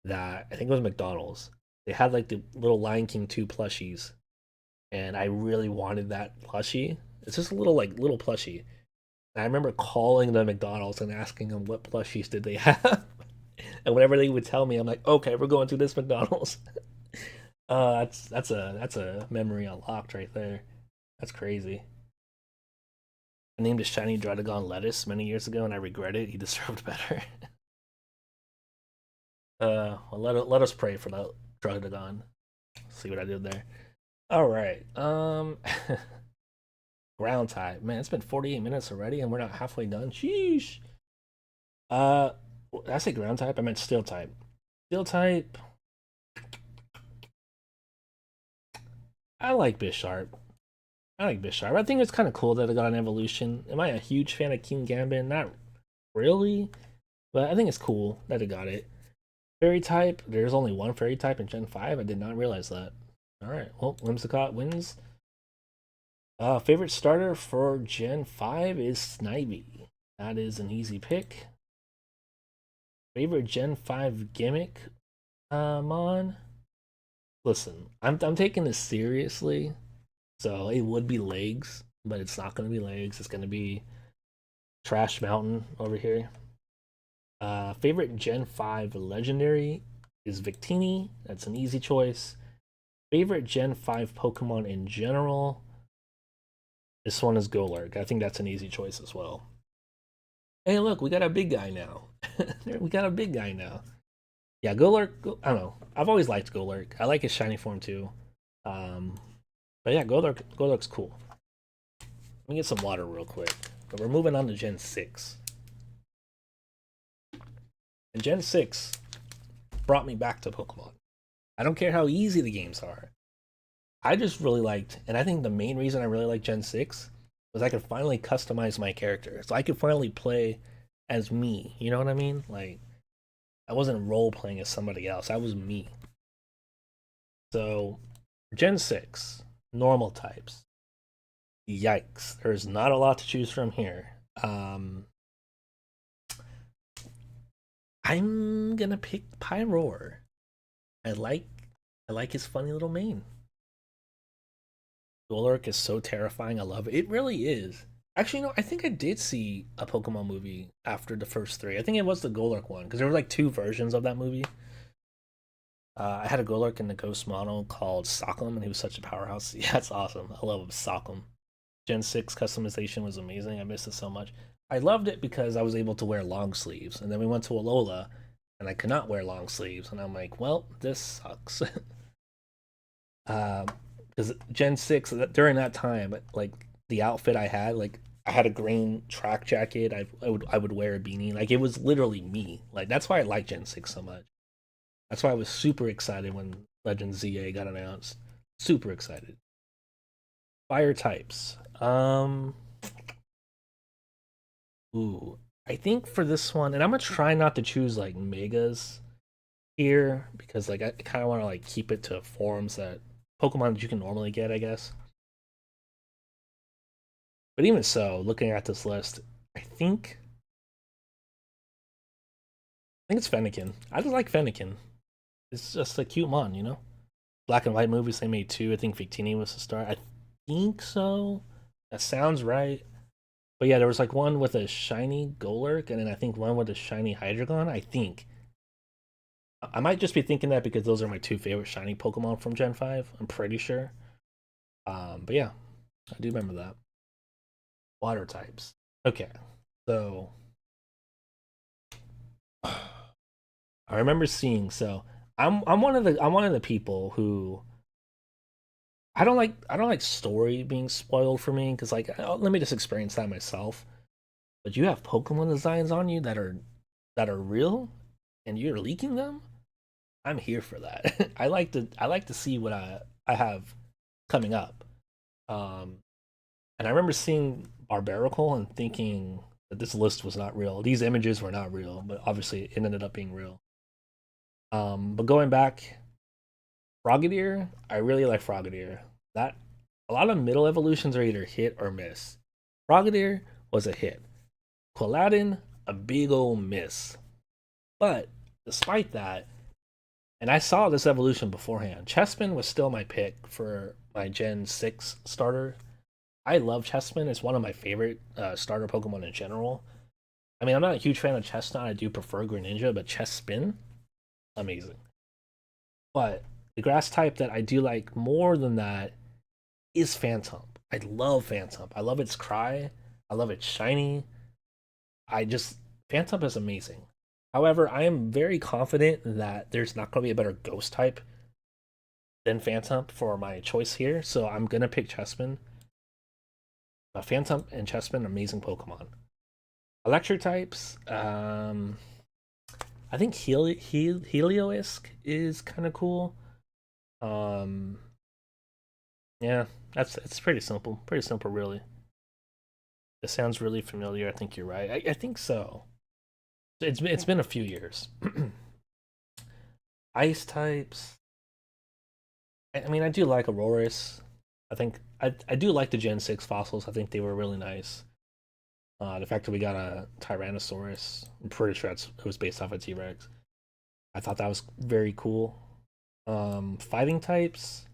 that I think it was McDonald's. They had like the little Lion King 2 plushies, and I really wanted that plushie. It's just a little plushie. And I remember calling the McDonald's and asking them what plushies did they have. And whenever they would tell me, I'm like, okay, we're going to this McDonald's. That's a memory unlocked right there. That's crazy. I named a shiny Draudigon Lettuce many years ago, and I regret it. He deserved better. Well, let us pray for that Draudigon. See what I did there. All right. Ground type. Man, it's been 48 minutes already, and we're not halfway done. Sheesh. Uh, did I say ground type? I meant steel type. Steel type. I like Bisharp. I think it's kind of cool that it got an evolution. Am I a huge fan of Kingambit? Not really, but I think it's cool that it got it. Fairy type. There's only one fairy type in Gen 5. I did not realize that. All right. Well, Whimsicott wins. Favorite starter for Gen 5 is Snivy. That is an easy pick. Favorite Gen 5 gimmick? Mon. Listen, I'm taking this seriously. So it would be legs, but it's not gonna be legs. It's gonna be Trash Mountain over here. Favorite Gen 5 legendary is Victini. That's an easy choice. Favorite Gen 5 Pokemon in general. This one is Golurk. I think that's an easy choice as well. Hey, look, we got a big guy now. We got a big guy now. Yeah, Golurk. I don't know. I've always liked Golurk. I like his shiny form too. Um, but yeah, Golurk's cool. Let me get some water real quick. But we're moving on to Gen 6. And Gen 6 brought me back to Pokemon. I don't care how easy the games are. I just really liked, and I think the main reason I really liked Gen 6 was I could finally customize my character. So I could finally play as me. You know what I mean? Like, I wasn't role playing as somebody else, I was me. So, Gen 6, normal types. Yikes. There's not a lot to choose from here. Um, I'm gonna pick Pyroar. I like I like his funny little mane. Golurk is so terrifying. I love it. It really is. Actually, no, I think I did see a Pokemon movie after the first three. I think it was the Golurk one because there were like two versions of that movie. I had a Golurk in the Ghost model called Sock'em, and he was such a powerhouse. Yeah, that's awesome. I love Sock'em. Gen 6 customization was amazing. I missed it so much. I loved it because I was able to wear long sleeves, and then we went to Alola, and I could not wear long sleeves, and I'm like, well, this sucks. Because Gen 6 during that time, like the outfit I had, like I had a green track jacket. I would wear a beanie. Like it was literally me. Like that's why I like Gen 6 so much. That's why I was super excited when Legend ZA got announced. Super excited. Fire types. Ooh, I think for this one, and I'm gonna try not to choose like megas here because like I kind of want to like keep it to forms that Pokemon that you can normally get, I guess. But even so, looking at this list, I think it's Fennekin. I just like Fennekin. It's just a cute mon, you know. Black and white movies they made two. I think Victini was the star. I think so. That sounds right. But yeah, there was like one with a shiny Golurk, and then I think one with a shiny Hydreigon. I think I might just be thinking that because those are my two favorite shiny Pokemon from Gen 5. I'm pretty sure. But yeah, I do remember that. Water types. Okay, so I remember seeing. So I'm one of the people who I don't like story being spoiled for me because like let me just experience that myself. But you have Pokemon designs on you that are real, and you're leaking them. I'm here for that. I like to see what I have coming up. Um, and I remember seeing Barbaracle and thinking that this list was not real. These images were not real, but obviously it ended up being real. But going back, Frogadier, I really like Frogadier. That a lot of middle evolutions are either hit or miss. Frogadier was a hit. Quilladin, a big old miss. But despite that, and I saw this evolution beforehand, Chespin was still my pick for my Gen 6 starter. I love Chespin. It's one of my favorite starter Pokemon in general. I mean, I'm not a huge fan of Chestnut. I do prefer Greninja, but Chespin, amazing. But the grass type that I do like more than that is Phantom. I love Phantom. I love its cry. I love its shiny. I just Phantom is amazing. However, I am very confident that there's not going to be a better ghost type than Phantom for my choice here, so I'm gonna pick Chespin. Phantom and Chespin, amazing Pokemon. Electric types, I think Helioisk is kind of cool. Um, yeah, that's it's pretty simple. Pretty simple, really. It sounds really familiar. I think you're right. I think so. It's been a few years. Ice types. I mean, I do like Aurorus. I do like the Gen 6 fossils. I think they were really nice. The fact that we got a Tyrannosaurus, I'm pretty sure it was based off a T Rex. I thought that was very cool. Fighting types,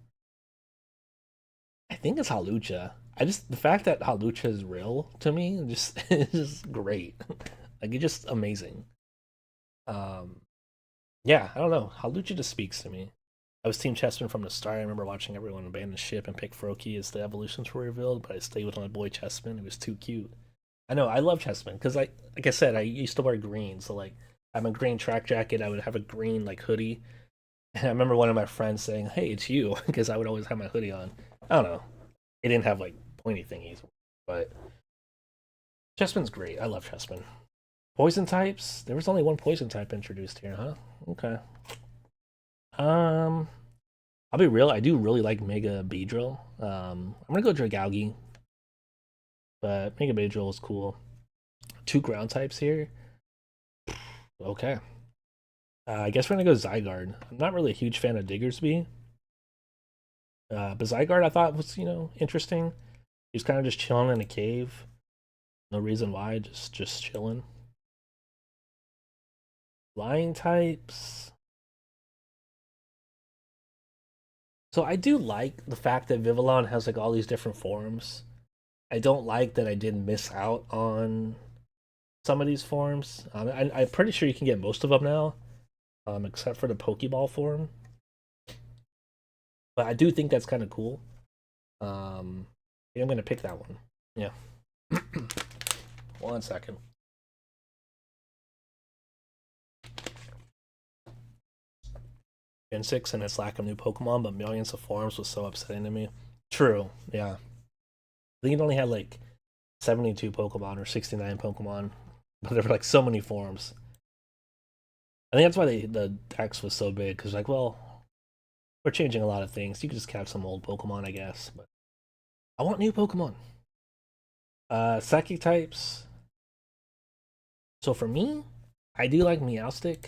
I think it's Halucha. The fact that Halucha is real to me just is just great. Like it's just amazing. Um, yeah, I don't know. Halucha just speaks to me. I was Team Chessman from the start. I remember watching everyone abandon ship and pick Froakie as the evolutions were revealed, but I stayed with my boy Chessman. It was too cute. I know I love Chessman because like I said, I used to wear green, so like I have a green track jacket. I would have a green like hoodie, and I remember one of my friends saying, "Hey, it's you," because I would always have my hoodie on. I don't know. It didn't have like pointy thingies, but Chessman's great. I love Chessman. Poison types. There was only one poison type introduced here, huh? Okay. Um, I'll be real. I do really like Mega Beedrill. I'm gonna go Dragalge, but Mega Beedrill is cool. Two ground types here. Okay. I guess we're gonna go Zygarde. I'm not really a huge fan of Diggersby, but Zygarde I thought was interesting. He's kind of just chilling in a cave. No reason why, just chilling. Flying types. So I do like the fact that Vivillon has like all these different forms. I don't like that I did miss out on some of these forms. I'm pretty sure you can get most of them now, except for the Pokeball form. But I do think that's kind of cool. I'm gonna pick that one. Yeah. 1 second. Gen 6 and its lack of new Pokemon, but millions of forms was so upsetting to me. True, yeah. I think it only had like 72 Pokemon or 69 Pokemon, but there were like so many forms. I think that's why the Dex was so big, because like, well, we're changing a lot of things. You could just catch some old Pokemon, I guess, but I want new Pokemon. Psychic types. So for me, I do like Meowstic.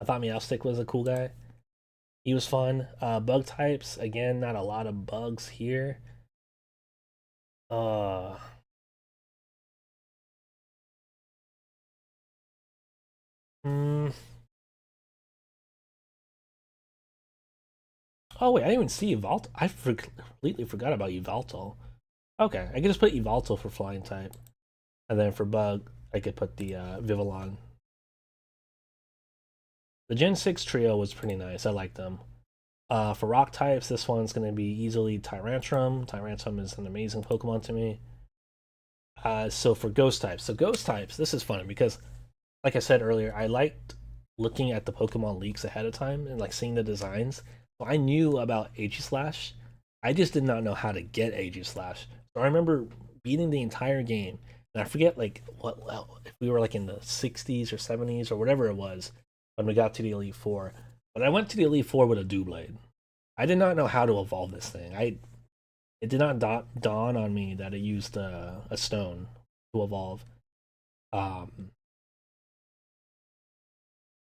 I thought Meowstic was a cool guy. He was fun. Bug types, again, not a lot of bugs here. Uh mm, oh wait, I didn't even see Yveltal. Completely forgot about Yveltal. Okay, I can just put Yveltal for flying type. And then for bug, I could put the Vivillon. The Gen 6 trio was pretty nice. I like them. For rock types, this one's going to be easily Tyrantrum. Tyrantrum is an amazing Pokemon to me. So for ghost types, this is fun because, like I said earlier, I liked looking at the Pokemon leaks ahead of time and like seeing the designs. So I knew about Aegislash. I just did not know how to get Aegislash. So I remember beating the entire game, and I forget like what if we were like in the 60s or 70s or whatever it was when we got to the Elite Four. But I went to the Elite Four with a Doublade. I did not know how to evolve this thing. It did not dawn on me that it used a stone to evolve. Um,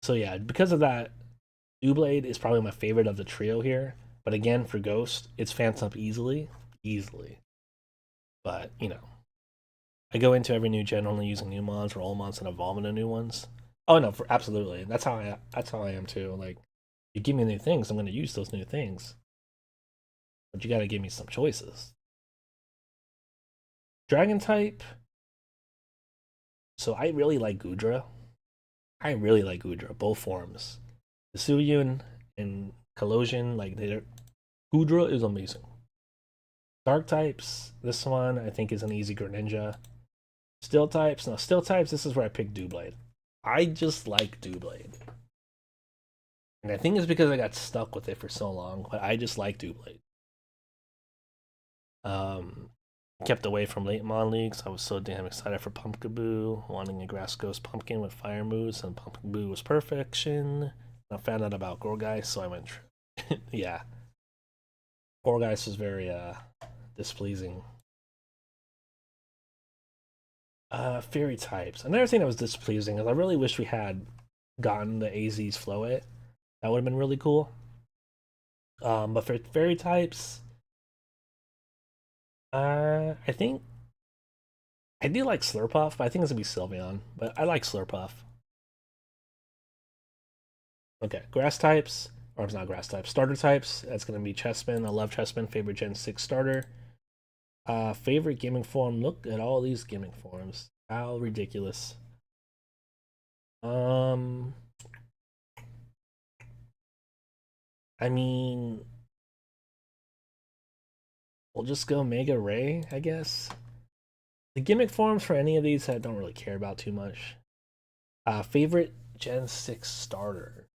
so yeah, because of that, Doublade is probably my favorite of the trio here. But again, for Ghost, it's Phantom easily. But you know, I go into every new gen only using new mons or old mons and evolving to new ones. Oh no, for absolutely. That's how I am too. Like, you give me new things, I'm going to use those new things. But you got to give me some choices. Dragon type. So I really like Goodra. I really like Goodra, both forms. Hisuian and Colosian, like they're Goodra is amazing. Dark types, this one I think is an easy Greninja. Steel types, no, steel types, this is where I pick Doublade. I just like Doublade. And I think it's because I got stuck with it for so long, but I just like Doublade. Um, kept away from late Mon leagues. I was so damn excited for Pumpkaboo, wanting a Grass Ghost Pumpkin with fire moves, and Pumpkaboo was perfection. I found out about Gourgeist, so I went. Yeah, Gourgeist was very displeasing. Fairy types. Another thing that was displeasing is I really wish we had gotten the AZ's Floet. That would have been really cool. But for fairy types, I think I do like Slurpuff, but I think it's gonna be Sylveon. But I like Slurpuff. Okay, grass types, or it's not grass types, starter types. That's gonna be Chespin. I love Chespin. Favorite Gen 6 starter. Favorite gaming form. Look at all these gaming forms. How ridiculous. Um, I mean, we'll just go Mega Ray, I guess. The gimmick forms for any of these I don't really care about too much. Favorite Gen 6 starter.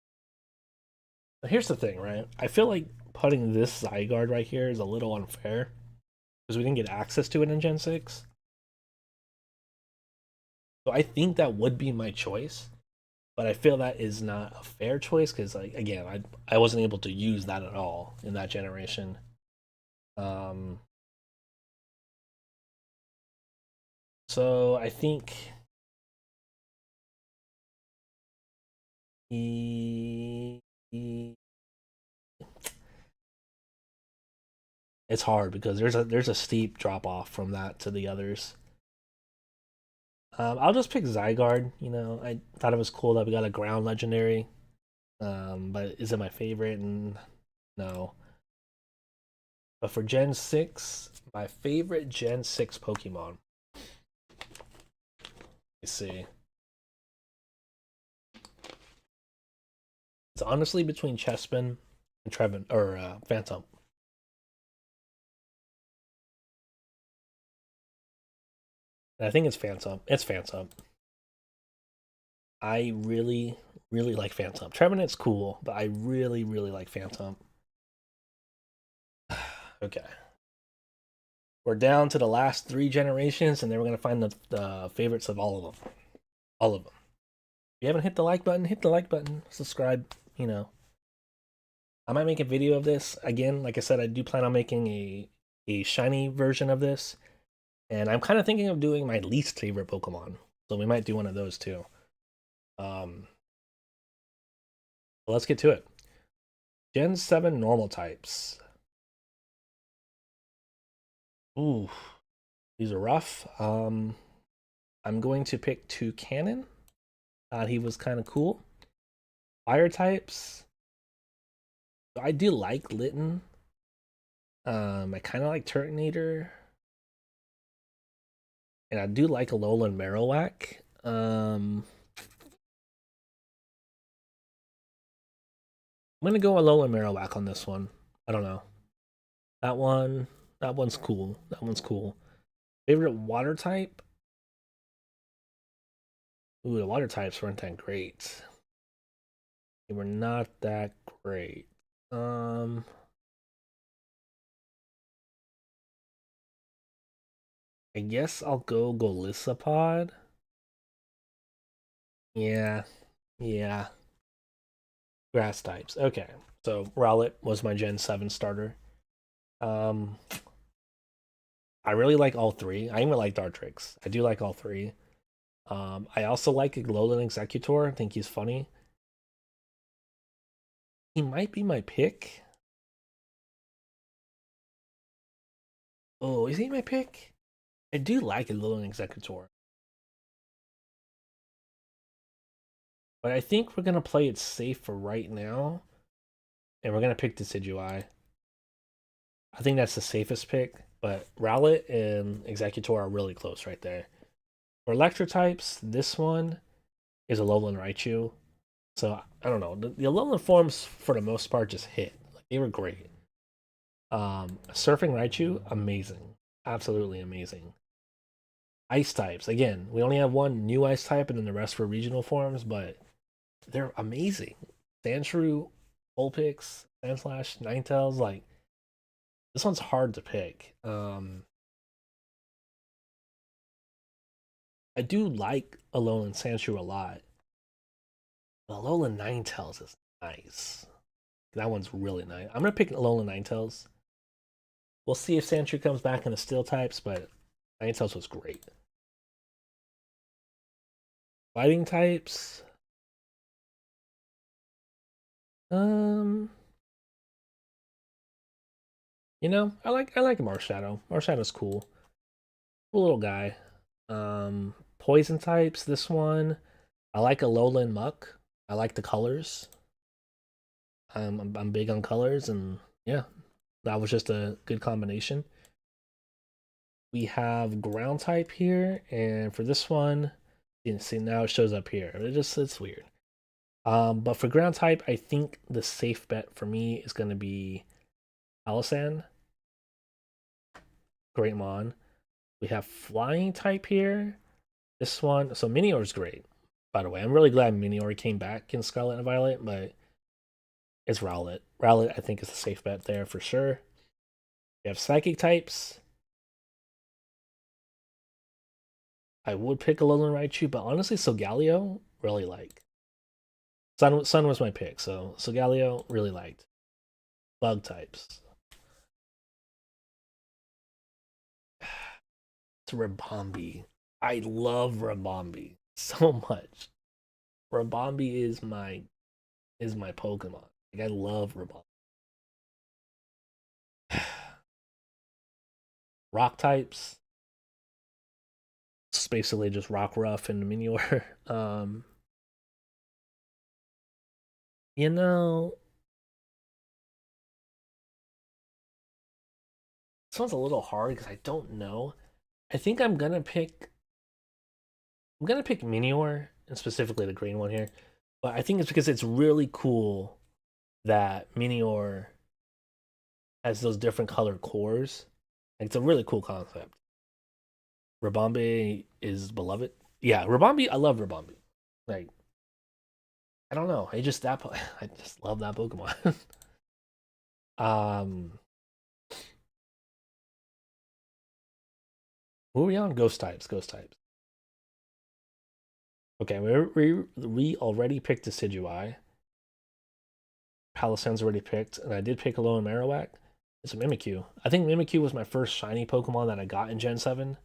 Now, here's the thing, right? I feel like putting this Zygarde right here is a little unfair because we didn't get access to it in Gen 6. So I think that would be my choice, but I feel that is not a fair choice because, like, again, I wasn't able to use that at all in that generation. Um, so I think he It's hard because there's a steep drop off from that to the others. I'll just pick Zygarde. You know, I thought it was cool that we got a ground legendary. But is it my favorite? And no. But for Gen 6, my favorite Gen 6 Pokemon. Let's see. It's honestly between Chespin and Trevin or Phantom. And I think it's Phantom. It's Phantom. I really, really like Phantom. Trevenant's cool, but I really, really like Phantom. Okay. We're down to the last 3 generations, and then we're gonna find the favorites of all of them. All of them. If you haven't hit the like button, hit the like button. Subscribe. You know, I might make a video of this again. Like I said, I do plan on making a shiny version of this, and I'm kind of thinking of doing my least favorite Pokemon. So we might do one of those too. Um, let's get to it. Gen 7 normal types. Ooh, these are rough. I'm going to pick Toucannon. Thought he was kind of cool. Fire types. I do like Litten. I kind of like Turtonator. And I do like Alolan Marowak. I'm gonna go Alolan Marowak on this one. I don't know. That one's cool. That one's cool. Favorite water type? Ooh, the water types weren't that great. They were not that great. I guess I'll go Golisopod. Yeah, yeah. Grass types. Okay, so Rowlet was my Gen 7 starter. Um, I really like all three. I even like Dartrix. I do like all three. I also like Alolan Executor. I think he's funny. He might be my pick. Oh, is he my pick? I do like Alolan Executor. But I think we're gonna play it safe for right now. And we're gonna pick Decidueye. I think that's the safest pick, but Rowlet and Executor are really close right there. For Electro types, this one is Alolan Raichu. So I don't know. The Alolan forms for the most part just hit. Like, they were great. Surfing Raichu, amazing. Absolutely amazing. Ice types, again, we only have one new ice type and then the rest were regional forms, but they're amazing. Sandshrew, Vulpix, Sandslash, Ninetales, like this one's hard to pick. I do like Alolan Sandshrew a lot. But Alolan Ninetales is nice. That one's really nice. I'm gonna pick Alolan Ninetales. We'll see if Sandshrew comes back in the steel types, but Ninetales was great. Fighting types. Um, I like Marshadow. Marshadow's cool. Cool little guy. Poison types. This one, I like Alolan Muck. I like the colors. I'm big on colors, and yeah, that was just a good combination. We have ground type here, and for this one, you see now it shows up here. It's weird. But for ground type, I think the safe bet for me is going to be Palossand. Greatmon. We have flying type here. This one, so Minior is great. By the way, I'm really glad Minior came back in Scarlet and Violet, but it's Rowlet. Rowlet, I think, is the safe bet there for sure. We have psychic types. I would pick Alolan Raichu, but honestly, Solgaleo, really like. Sun was my pick, so Solgaleo, really liked. Bug types. It's Ribombee. I love Ribombee so much. Ribombee is my Pokemon. Like, I love Ribombee. rock types. It's basically just Rockruff and Minior. You know, this one's a little hard because I don't know. I think I'm gonna pick Minior, and specifically the green one here. But I think it's because it's really cool that Minior has those different colored cores. Like, it's a really cool concept. Rabambe is beloved. Yeah, Rabambe. I love Rabambe. Like, I don't know. I just love that Pokemon. um, who are we on? Ghost types. Ghost types. Okay, we already picked Decidueye. Palossand's already picked, and I did pick Alolan Marowak. It's a Mimikyu. I think Mimikyu was my first shiny Pokemon that I got in Gen 7.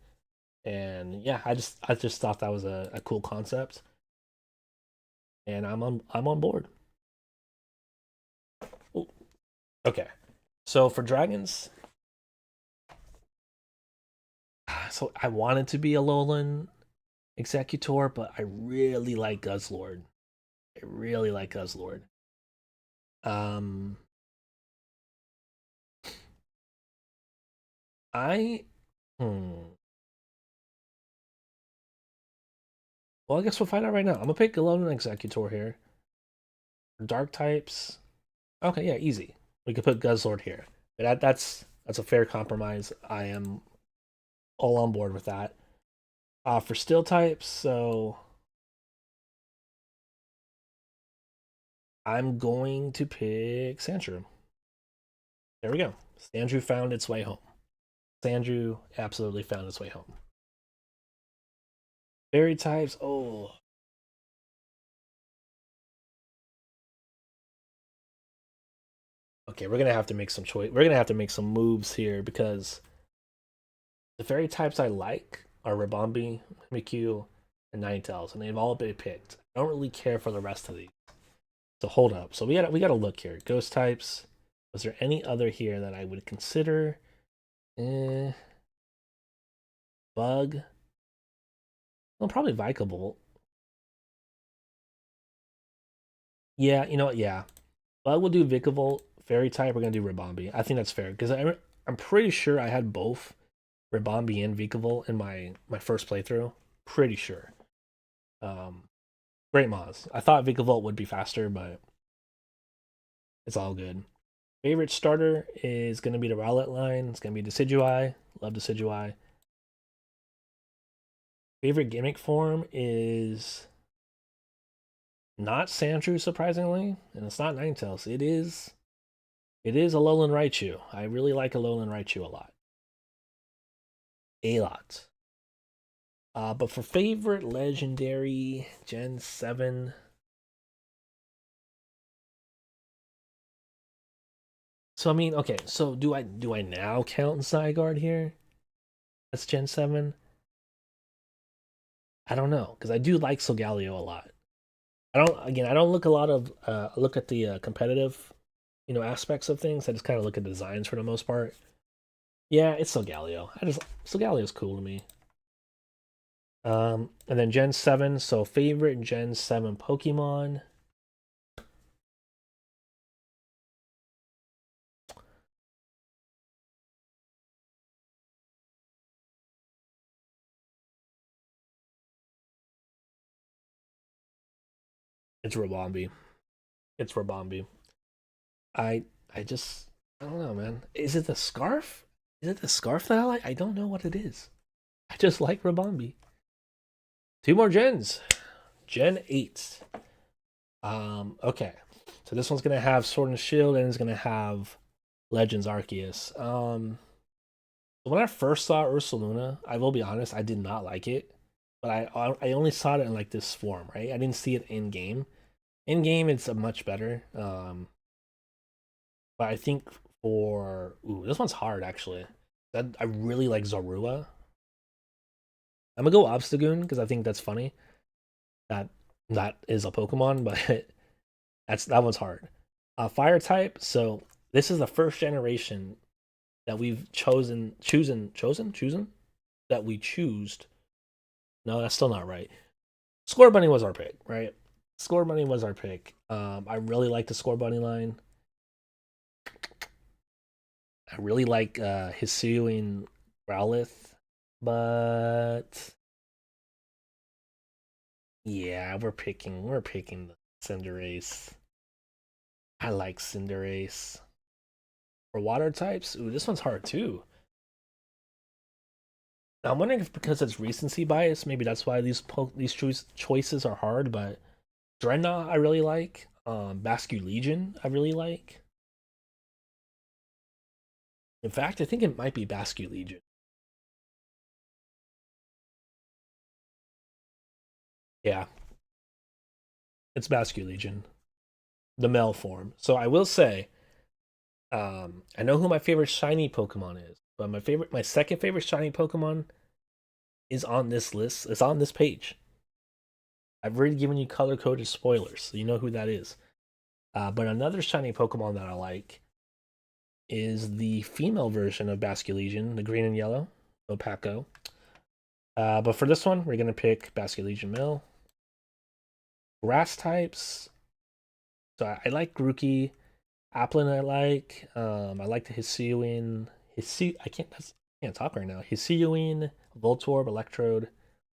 And yeah, I just thought that was a cool concept. And I'm on board. Ooh. Okay. So for dragons, so I wanted to be a Alolan Executor, but I really like Guzzlord. I really like Guzzlord. Um, I hmm. Well, I guess we'll find out right now. I'm gonna pick Alolan Executor here. Dark types. Okay, yeah, easy. We could put Guzzlord here. But that's a fair compromise. I am all on board with that. For steel types, so I'm going to pick Sandshrew. There we go. Sandshrew found its way home. Sandshrew absolutely found its way home. Fairy types, oh. Okay, we're gonna have to make some choice. We're gonna have to make some moves here because the fairy types I like are Ribombee, Mimikyu, and Ninetales, and they've all been picked. I don't really care for the rest of these. So hold up. So we gotta look here. Ghost types. Was there any other here that I would consider? Eh, bug. Well, probably Vikavolt. Yeah, you know what? Yeah, bug will do Vikavolt. Fairy type, we're gonna do Ribombee. I think that's fair because I'm pretty sure I had both Ribombee and Vikavolt in my first playthrough. Pretty sure. Um, Great Moz. I thought Vikavolt would be faster, but it's all good. Favorite starter is going to be the Rowlet line. It's going to be Decidueye. Love Decidueye. Favorite gimmick form is not Sandshrew, surprisingly, and it's not Ninetales. It is Alolan Raichu. I really like Alolan Raichu a lot. A lot. But for favorite legendary Gen 7, so I mean, okay, so do I now count Zygarde here? That's Gen 7? I don't know, because I do like Solgaleo a lot. I don't look a lot of look at the competitive, aspects of things. I just kind of look at designs for the most part. Yeah, it's Solgaleo. Solgaleo's cool to me. And then Gen 7, so favorite Gen 7 Pokemon. It's Ribombee. It's Ribombee. I I just I don't know, man. Is it the scarf? Is it the scarf that I like? I don't know what it is. I just like Ribombee. Two more gens. Gen 8. Okay. So this one's gonna have Sword and Shield and it's gonna have Legends Arceus. When I first saw Ursaluna, I will be honest, I did not like it. But I only saw it in like this form, right? I didn't see it in game. In game it's a much better. But I think this one's hard actually. I really like Zorua. I'm gonna go Obstagoon because I think that's funny. That that is a Pokemon, but that one's hard. Fire type. So this is the first generation that we've chosen that we choose. No, that's still not right. Scorbunny was our pick, right? Scorbunny was our pick. I really like the Scorbunny line. I really like Hisuian Growlithe, but yeah, we're picking the Cinderace. I like Cinderace. For water types, ooh, this one's hard too. Now, I'm wondering if because it's recency bias, maybe that's why these choices are hard. But Dreadnought I really like. Basculegion I really like. In fact, I think it might be Basculegion. Yeah, it's Basculegion, the male form. So I will say, I know who my favorite shiny Pokemon is, but my second favorite shiny Pokemon is on this list. It's on this page. I've already given you color coded spoilers, so you know who that is. But another shiny Pokemon that I like is the female version of Basculegion, the green and yellow, Opaco. But for this one, we're gonna pick Basculegion male. Grass types. So I like Grookey. Applin I like. I like the Hisuian. I can't talk right now. Hisuian, Voltorb, Electrode,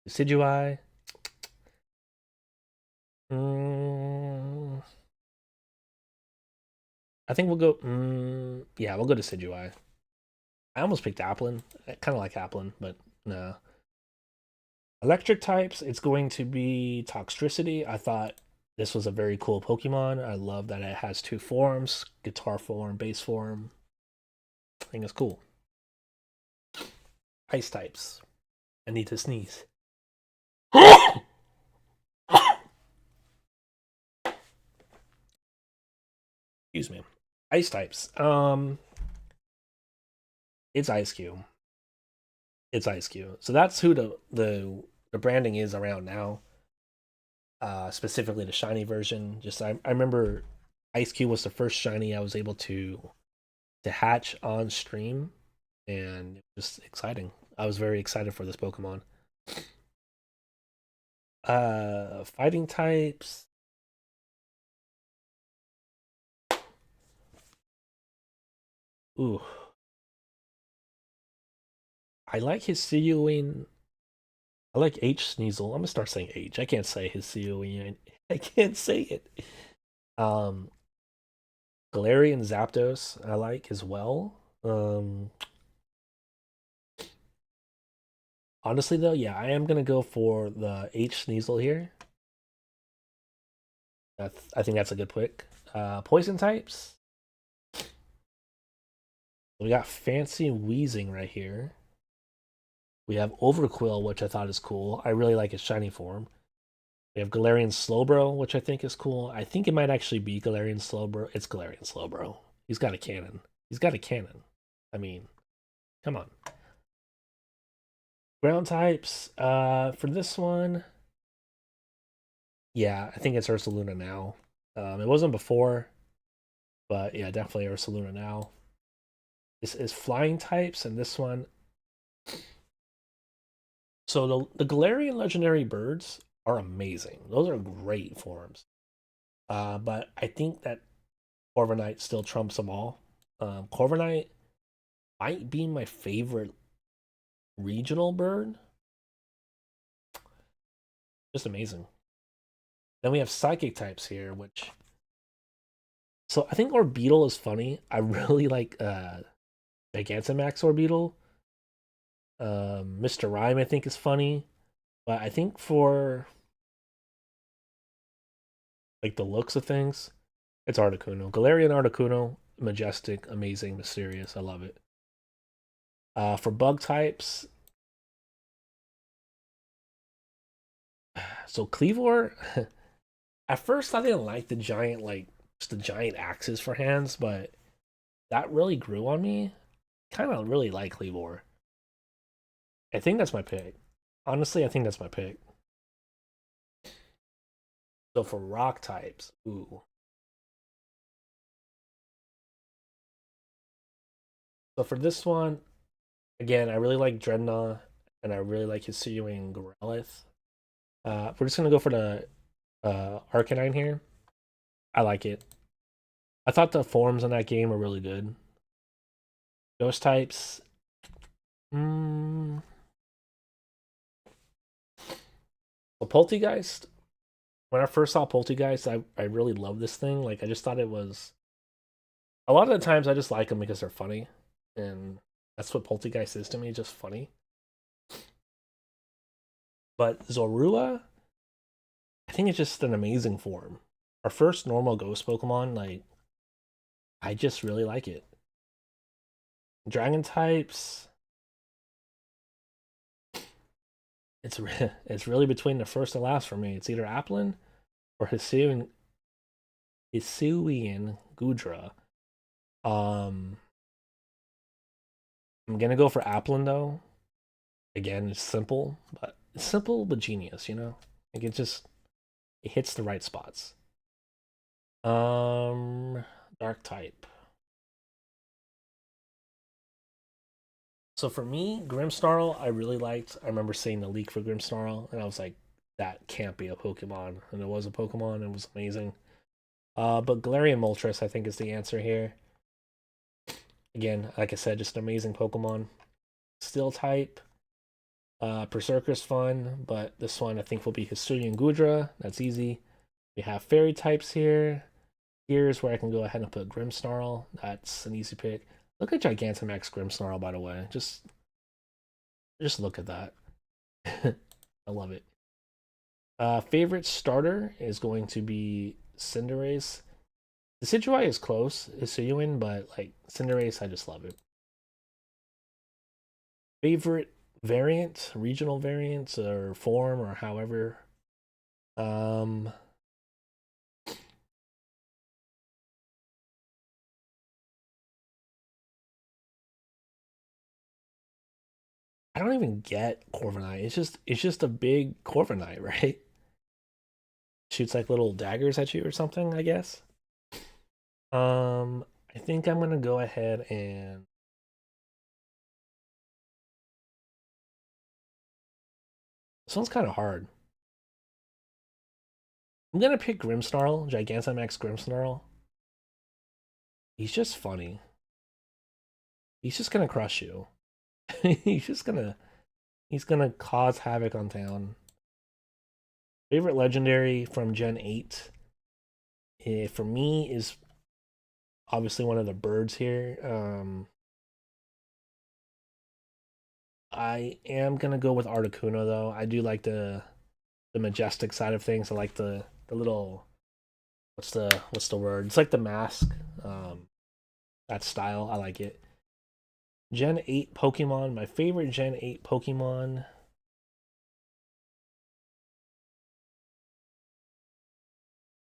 Decidueye. Mm, I think we'll go. Yeah, we'll go to Decidueye. I almost picked Applin. I kind of like Applin, but no. Electric types, it's going to be Toxtricity. I thought this was a very cool Pokemon. I love that it has two forms, guitar form, bass form. I think it's cool. Ice types. I need to sneeze. Excuse me. Ice types. It's Ice Cube. It's Ice Cube. So that's who the branding is around now. Specifically the shiny version. Just I remember Ice Cube was the first shiny I was able to hatch on stream, and it was just exciting. I was very excited for this Pokemon. Fighting types. Ooh, I like his Hisuian. I like H Sneasel. I'm gonna start saying H. I can't say his Hisuian. I can't say it. Um, Galarian Zapdos. I like as well. Honestly though, yeah, I am gonna go for the H Sneasel here. I think that's a good pick. Poison types. We got Fancy Wheezing right here. We have Overquill, which I thought is cool. I really like its shiny form. We have Galarian Slowbro, which I think is cool. I think it might actually be Galarian Slowbro. It's Galarian Slowbro. He's got a cannon. He's got a cannon. I mean, come on. Ground types. For this one, yeah, I think it's Ursaluna now. It wasn't before, but yeah, definitely Ursaluna now. This is flying types, and this one. So the Galarian legendary birds are amazing. Those are great forms. But I think that Corviknight still trumps them all. Corviknight might be my favorite regional bird. Just amazing. Then we have psychic types here, which so I think Orbeetle is funny. I really like Gigantamax Orbeetle. Mr. Rime I think is funny. But I think for like the looks of things, it's Articuno. Galarian Articuno, majestic, amazing, mysterious. I love it. For bug types, so Cleavor, at first I didn't like the giant, like just the giant axes for hands, but that really grew on me. Kind of really like Cleavor. I think that's my pick. Honestly, I think that's my pick. So for rock types, ooh. So for this one, again, I really like Dreadnought, and I really like Hisuian Growlithe. We're just gonna go for the Arcanine here. I like it. I thought the forms in that game were really good. Ghost types. Mm, well, Poltegeist. When I first saw Poltegeist, I really loved this thing. Like I just thought it was. A lot of the times I just like them because they're funny, and that's what Poltegeist is to me, just funny. But Zorua, I think it's just an amazing form. Our first normal Ghost Pokemon, like I just really like it. Dragon types. It's really between the first and last for me. It's either Applin or Hisuian Gudra. Um, I'm gonna go for Applin though. Again, it's simple but genius. You know, like it hits the right spots. Um, Dark type. So for me, Grimmsnarl, I really liked. I remember seeing the leak for Grimmsnarl, and I was like, that can't be a Pokemon. And it was a Pokemon, it was amazing. But Galarian Moltres, I think, is the answer here. Again, like I said, just an amazing Pokemon. Steel type. Berserker's fun, but this one I think will be Hisuian Gudra. That's easy. We have fairy types here. Here's where I can go ahead and put Grimmsnarl. That's an easy pick. Look at Gigantamax Grimmsnarl, by the way. Just look at that. I love it. Favorite starter is going to be Cinderace. The Decidueye is close, Hisuian, but like Cinderace, I just love it. Favorite variant, regional variants, or form, or however. Um, I don't even get Corviknight. It's just a big Corviknight, right? Shoots like little daggers at you or something, I guess. I think I'm gonna go ahead and this one's kind of hard. I'm gonna pick Grimmsnarl, Gigantamax Grimmsnarl. He's just funny. He's just gonna crush you. He's gonna cause havoc on town. Favorite legendary from Gen 8 for me is obviously one of the birds here. I am gonna go with Articuno though. I do like the majestic side of things. I like the little what's the word? It's like the mask. That style. I like it. Gen 8 Pokemon. My favorite Gen 8 Pokemon.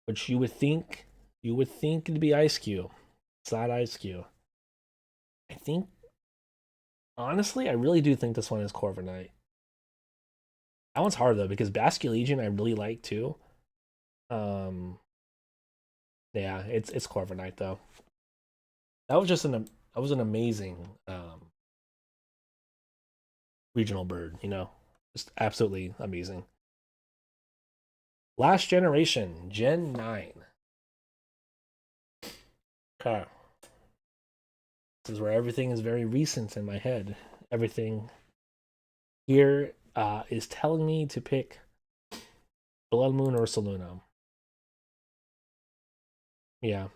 Which you would think it'd be Ice Cube. It's not Ice Cube. I think honestly, I really do think this one is Corviknight. That one's hard though because Basculegion I really like too. Um, yeah, it's Corviknight though. That was an amazing regional bird. Just absolutely amazing. Last generation, Gen 9. Okay, this is where everything is very recent in my head. Everything here is telling me to pick Blood Moon or Ursaluna. Yeah,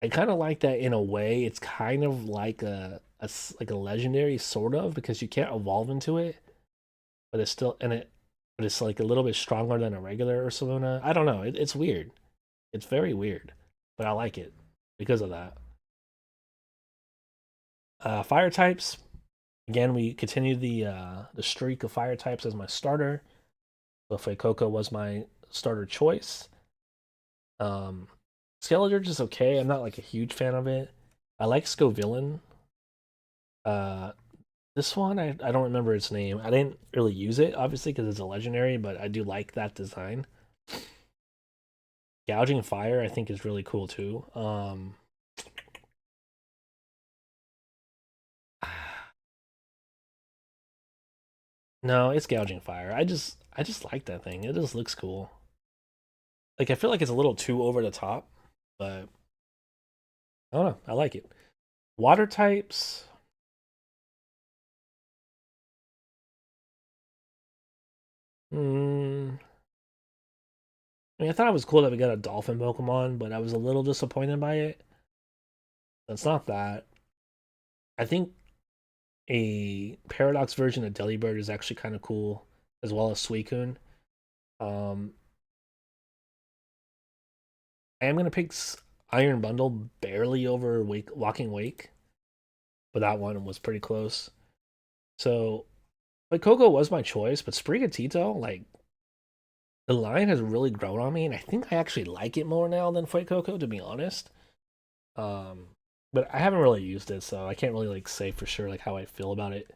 I kind of like that in a way. It's kind of like like a legendary sort of because you can't evolve into it, but it's still in it. But it's like a little bit stronger than a regular Ursaluna. I don't know. It's weird. It's very weird, but I like it because of that. Fire types. Again, we continue the streak of fire types as my starter. Fuecoco was my starter choice. Um, Skeletor's is okay. I'm not like a huge fan of it. I like Scovillain. Uh, this one I don't remember its name. I didn't really use it obviously because it's a legendary, but I do like that design. Gouging Fire I think is really cool too. No, it's gouging fire. I just like that thing. It just looks cool. Like I feel like it's a little too over the top, but I don't know. I like it. Water types. Mm, I mean, I thought it was cool that we got a dolphin Pokemon, but I was a little disappointed by it. It's not that. I think a Paradox version of Delibird is actually kind of cool, as well as Suicune. Um, I am gonna pick Iron Bundle barely over Walking Wake, but that one was pretty close. So, like Coco was my choice, but Sprigatito, like the line has really grown on me, and I think I actually like it more now than Coco, to be honest. Um, but I haven't really used it, so I can't really like say for sure like how I feel about it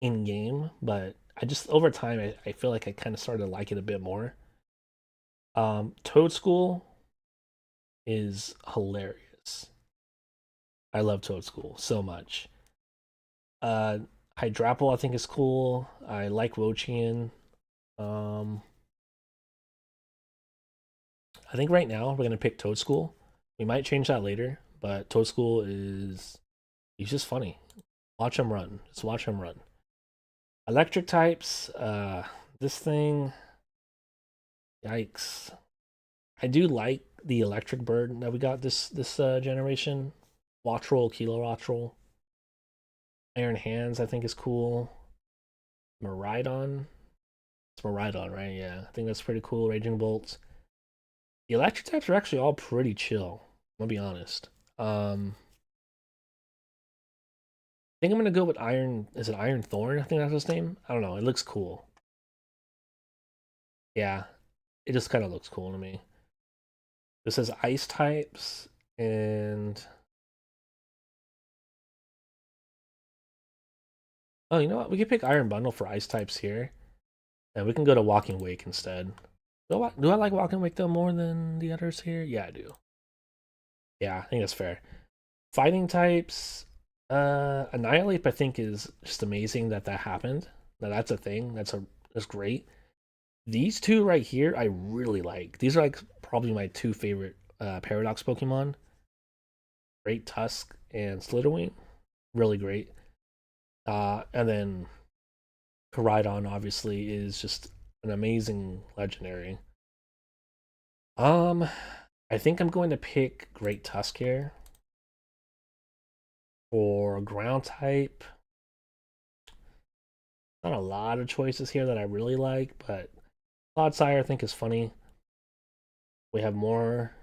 in game. But I just over time I feel like I kind of started to like it a bit more. Toad School is hilarious. I love Toad School so much. Uh, Hydrapple I think is cool. I like Wochian. Um, I think right now we're gonna pick Toad School. We might change that later, but Toad School is he's just funny. Watch him run. Just watch him run. Electric types. This thing. Yikes. I do like the electric bird that we got this generation. Wattrel, Kilowattrel. Iron Hands, I think is cool. Maridon. It's Maridon, right? Yeah, I think that's pretty cool. Raging Bolts. The electric types are actually all pretty chill. I'll be honest. I think I'm gonna go with Iron. Is it Iron Thorn? I think that's his name. I don't know. It looks cool. Yeah, it just kind of looks cool to me. This says ice types, and oh, you know what? We can pick Iron Bundle for ice types here, and we can go to Walking Wake instead. Do I like Walking Wake though more than the others here? Yeah, I do. Yeah, I think that's fair. Fighting types, Annihilate. I think is just amazing that happened. That's a thing. That's great. These two right here, I really like. These are like probably my two favorite Paradox Pokemon. Great Tusk and Slitherwing, really great. And then Koraidon obviously is just an amazing legendary. Um, I think I'm going to pick Great Tusk here for ground type. Not a lot of choices here that I really like, but Clodsire I think is funny. We have more.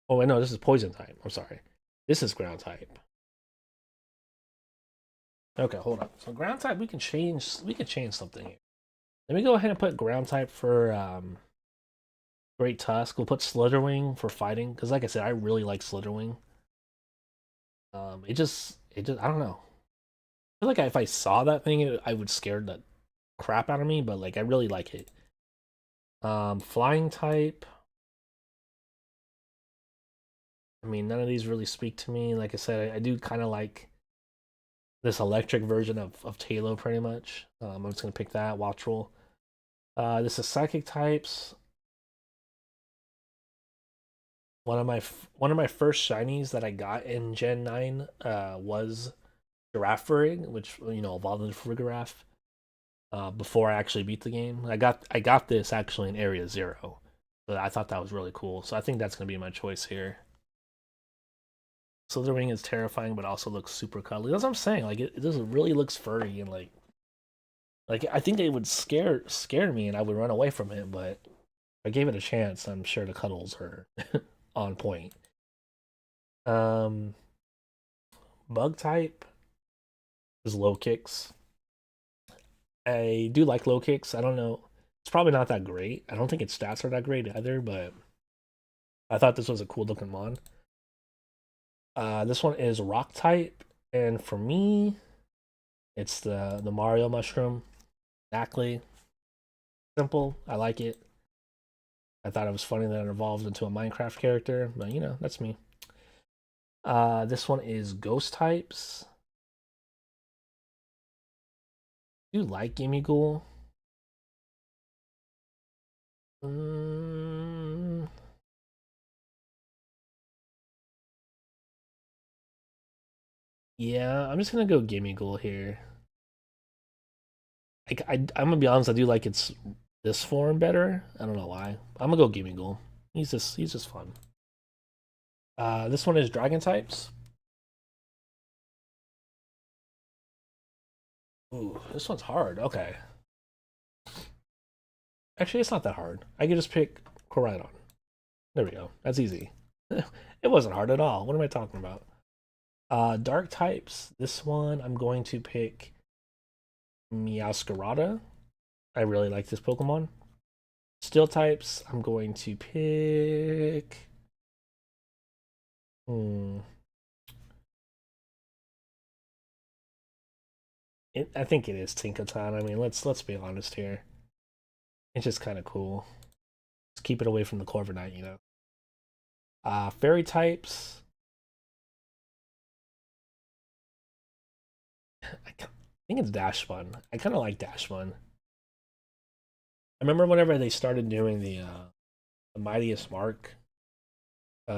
Oh, wait, no, this is poison type. I'm sorry. This is ground type. Okay, hold on. So ground type, we can change. We can change something here. Let me go ahead and put ground type for Great Tusk. We'll put Slitherwing for fighting because, like I said, I really like Slitherwing. It just, I don't know. I feel like if I saw that thing, I would scare the crap out of me. But like, I really like it. Flying type. I mean, none of these really speak to me. Like I said, I do kind of like this electric version of Talo, pretty much. I'm just gonna pick that. Wattrel. This is psychic types. One of my first shinies that I got in Gen 9 was Girafarig, which evolved into Farigiraf. Before I actually beat the game, I got this actually in Area Zero, but I thought that was really cool. So I think that's gonna be my choice here. Slitherwing is terrifying, but also looks super cuddly. That's what I'm saying. Like it just really looks furry and like I think it would scare me and I would run away from it. But if I gave it a chance, I'm sure the cuddles are on point. Um, Bug type is low kicks. I do like low kicks. I don't know. It's probably not that great. I don't think its stats are that great either, but I thought this was a cool looking mon. This one is rock type, and for me, it's the Mario mushroom. Exactly. Simple. I like it. I thought it was funny that it evolved into a Minecraft character, but that's me. This one is ghost types. I do like Gimme Ghoul. Mm, yeah, I'm just gonna go Gimmighoul here. I'm gonna be honest, I do like its this form better. I don't know why. I'm gonna go Gimmighoul. He's just fun. This one is Dragon types. Ooh, this one's hard. Okay. Actually, it's not that hard. I can just pick Koraidon. There we go. That's easy. It wasn't hard at all. What am I talking about? Dark types. This one, I'm going to pick Meowscarada. I really like this Pokemon. Steel types, I'm going to pick. Hmm. I think it is Tinkaton. I mean, let's be honest here. It's just kind of cool. Let's keep it away from the Corviknight, you know. Fairy types. I think it's Dashbun. I kind of like Dashbun. I remember whenever they started doing the Mightiest Mark. What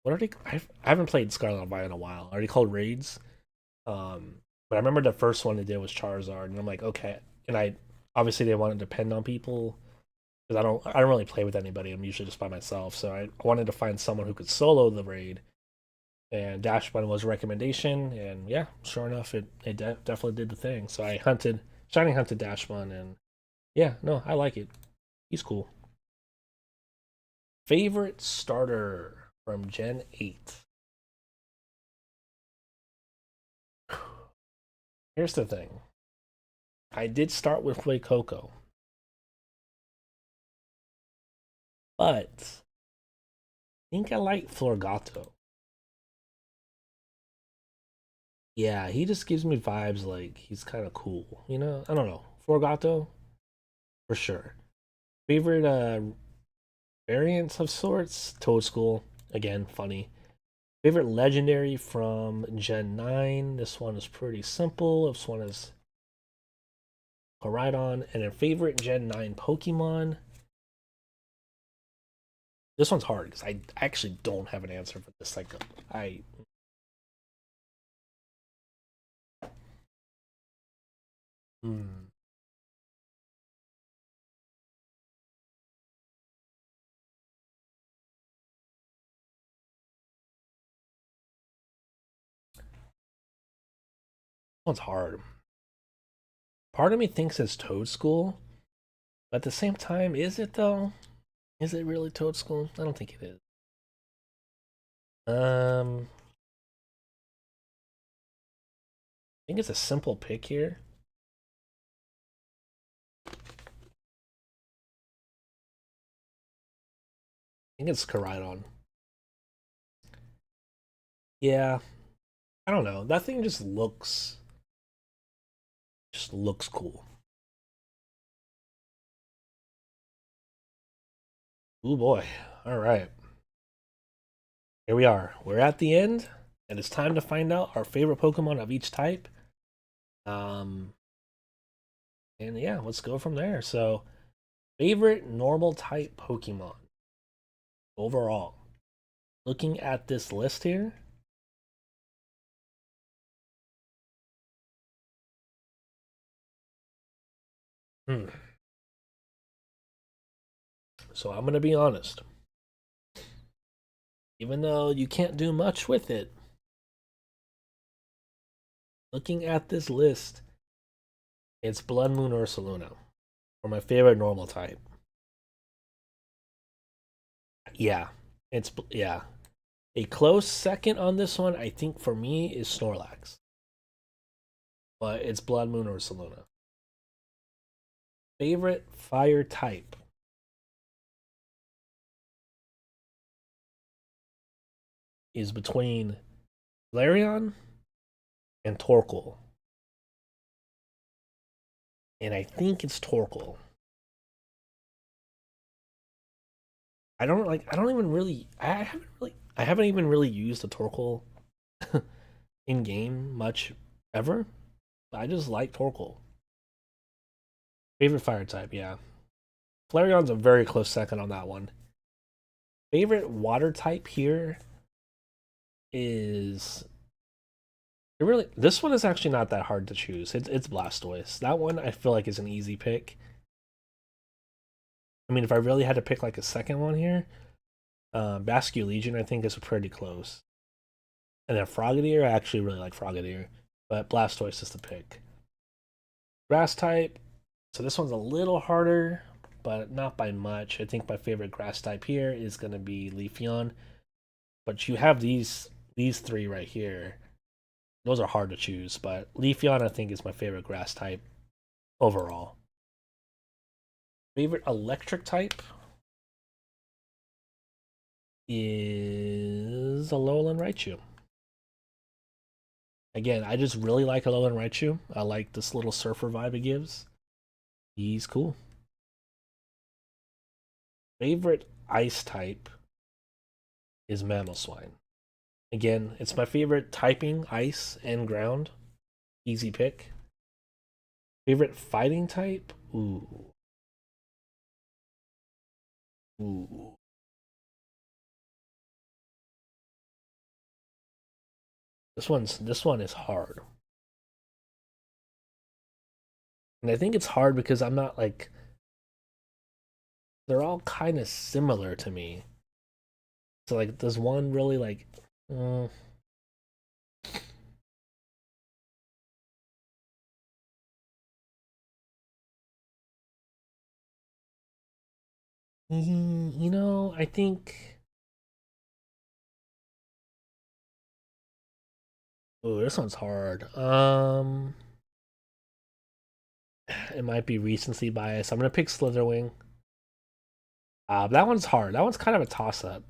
are they? I haven't played Scarlet and Violet in a while. Are they called raids? But I remember the first one they did was Charizard, and I'm like, okay. And I obviously they want to depend on people because I don't really play with anybody. I'm usually just by myself, so I wanted to find someone who could solo the raid. And Dashbun was a recommendation, and yeah, sure enough, it definitely did the thing. So I shiny hunted Dashbun, and yeah, no, I like it. He's cool. Favorite starter from Gen 8. Here's the thing. I did start with Coco, but I think I like Florgato. Yeah, he just gives me vibes like he's kind of cool. You know, I don't know. Florgato for sure. Favorite variants of sorts? Toad School again, funny. Favorite legendary from Gen 9. This one is pretty simple. This one is Koraidon. And a favorite Gen 9 Pokemon. This one's hard because I actually don't have an answer for this. Like, I. Hmm. One's hard. Part of me thinks it's Toad School, but at the same time, is it though? Is it really Toad School? I don't think it is. I think it's a simple pick here. I think it's Koraidon. Yeah, I don't know. That thing just looks cool. Oh boy. All right. Here we are. We're at the end, and it's time to find out our favorite Pokemon of each type. Um, and yeah, let's go from there. So, favorite normal type Pokemon overall. Looking at this list here, hmm. So I'm gonna be honest. Even though you can't do much with it, looking at this list, it's Blood Moon Ursaluna, or my favorite normal type. Yeah, yeah. A close second on this one, I think for me, is Snorlax, but it's Blood Moon Ursaluna. Favorite fire type is between Flareon and Torkoal, and I think it's Torkoal. I don't even really. I haven't even really used a Torkoal in game much ever. I just like Torkoal. Favorite fire type, yeah. Flareon's a very close second on that one. Favorite water type here is really this one is actually not that hard to choose. It's Blastoise. That one I feel like is an easy pick. I mean, if I really had to pick like a second one here, Basculegion I think is pretty close. And then Frogadier, I actually really like Frogadier, but Blastoise is the pick. Grass type, so this one's a little harder, but not by much. I think my favorite grass type here is going to be Leafeon, but you have these three right here. Those are hard to choose, but Leafeon I think is my favorite grass type overall. Favorite electric type is Alolan Raichu. Again, I just really like Alolan Raichu. I like this little surfer vibe it gives. He's cool. Favorite ice type is Mamoswine. Again, it's my favorite typing, ice and ground. Easy pick. Favorite fighting type? Ooh. Ooh. This one is hard. And I think it's hard because I'm not like they're all kind of similar to me. So like does one really like you know, I think oh, this one's hard. It might be recency bias. I'm gonna pick Slitherwing. That one's hard. That one's kind of a toss up.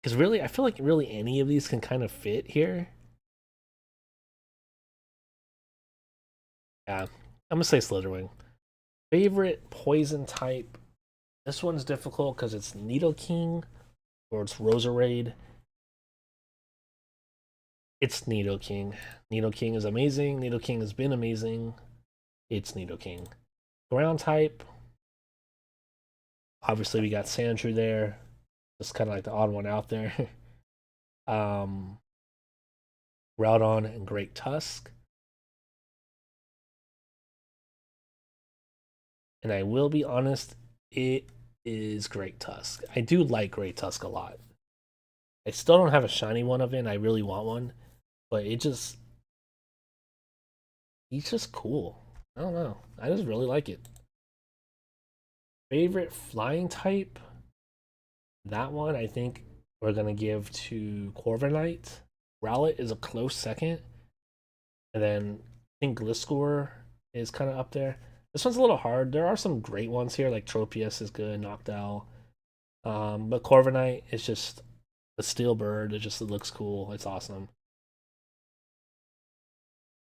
Because really, I feel like really any of these can kind of fit here. Yeah, I'm gonna say Slitherwing. Favorite poison type. This one's difficult because it's Nidoking or it's Roserade. It's Nidoking. Nidoking is amazing. Nidoking has been amazing. It's Nidoking. Ground type. Obviously, we got Sandshrew there. Just kind of like the odd one out there. um, Groudon and Great Tusk. And I will be honest, it is Great Tusk. I do like Great Tusk a lot. I still don't have a shiny one of it, and I really want one, but he's just cool. I don't know. I just really like it. Favorite flying type? That one I think we're gonna give to Corviknight. Rowlet is a close second, and then I think Gliscor is kind of up there. This one's a little hard. There are some great ones here, like Tropius is good, Noctowl. But Corviknight is just a steel bird. It looks cool. It's awesome.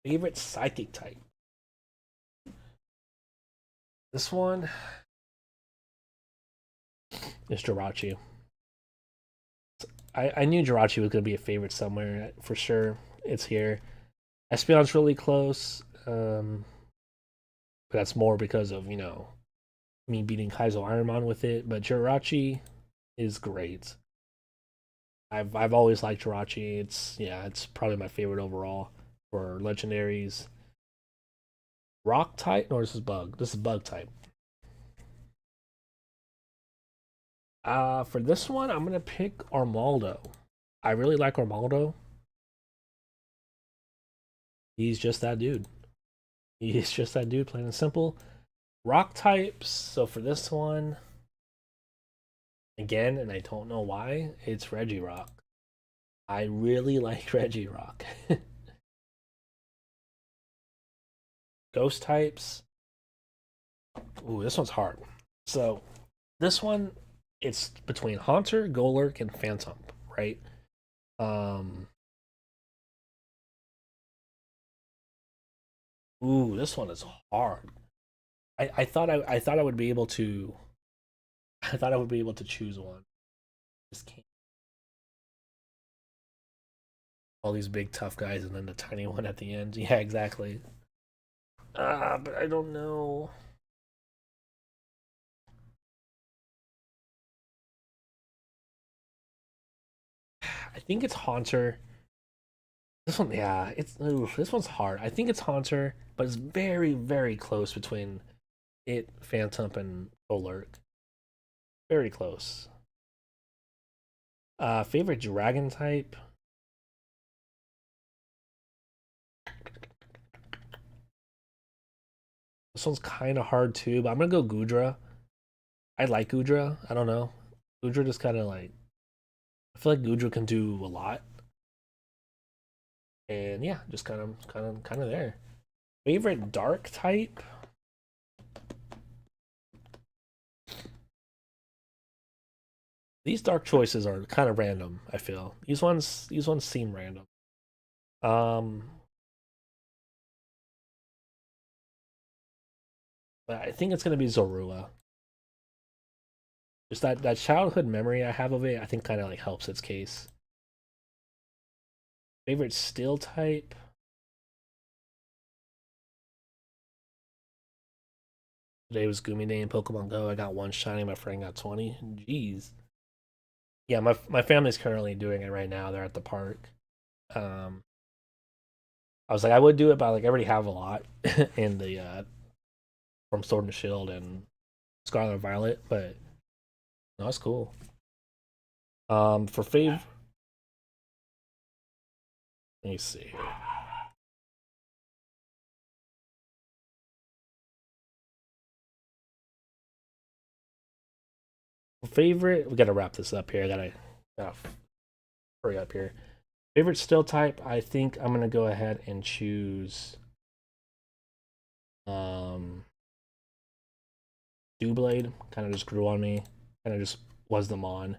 Favorite psychic type? This one is Jirachi. I knew Jirachi was going to be a favorite somewhere for sure. It's here. Espeon's really close. But that's more because of, me beating Kaizo Ironmon with it. But Jirachi is great. I've always liked Jirachi. It's probably my favorite overall for legendaries. Rock type? No, this is bug. This is bug type. For this one, I'm gonna pick Armaldo. I really like Armaldo. He's just that dude. He's just that dude, plain and simple. Rock types. So for this one, again, and I don't know why, it's Regirock. I really like Regirock. Ghost types. Ooh, this one's hard. So this one, it's between Haunter, Golurk, and Phantom, right? Um. Ooh, this one is hard. I thought I would be able to I thought I would be able to choose one. Just can't. All these big tough guys and then the tiny one at the end. Yeah, exactly. But I don't know. I think it's Haunter. This one, yeah, this one's hard. I think it's Haunter, but it's very, very close between it, Phantom, and Golurk. Very close. Favorite dragon type? This one's kind of hard too, but I'm gonna go Gudra. I like Gudra. I don't know. Gudra just kind of like, I feel like Gudra can do a lot, and yeah, just kind of there. Favorite dark type? These dark choices are kind of random. I feel these ones seem random. Um, but I think it's gonna be Zorua. Just that childhood memory I have of it, I think kind of like helps its case. Favorite steel type? Today was Gumi Day in Pokemon Go. I got one shiny, my friend got 20. Jeez. Yeah, my family's currently doing it right now. They're at the park. Um, I was like, I would do it, but like I already have a lot in the from Sword and Shield and Scarlet and Violet, but no, that's cool. For fav, let me see. Favorite, we gotta wrap this up here. Gotta hurry up here. Favorite still type, I think I'm gonna go ahead and choose Dewblade. Kind of just grew on me. Kind of just was them on.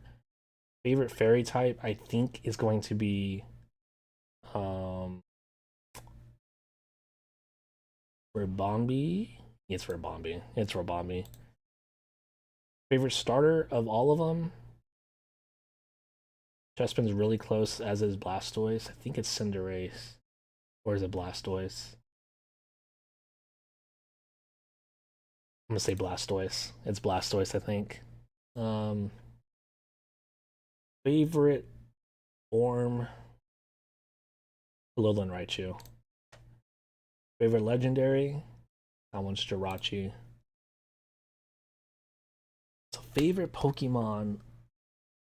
Favorite fairy type, I think, is going to be Ribombee. It's Ribombee. It's Ribombee. Favorite starter of all of them? Chespin's really close, as is Blastoise. I think it's Cinderace. Or is it Blastoise? I'm gonna say Blastoise. It's Blastoise, I think. Favorite form? Alolan Raichu. Favorite legendary? That one's Jirachi. So favorite Pokemon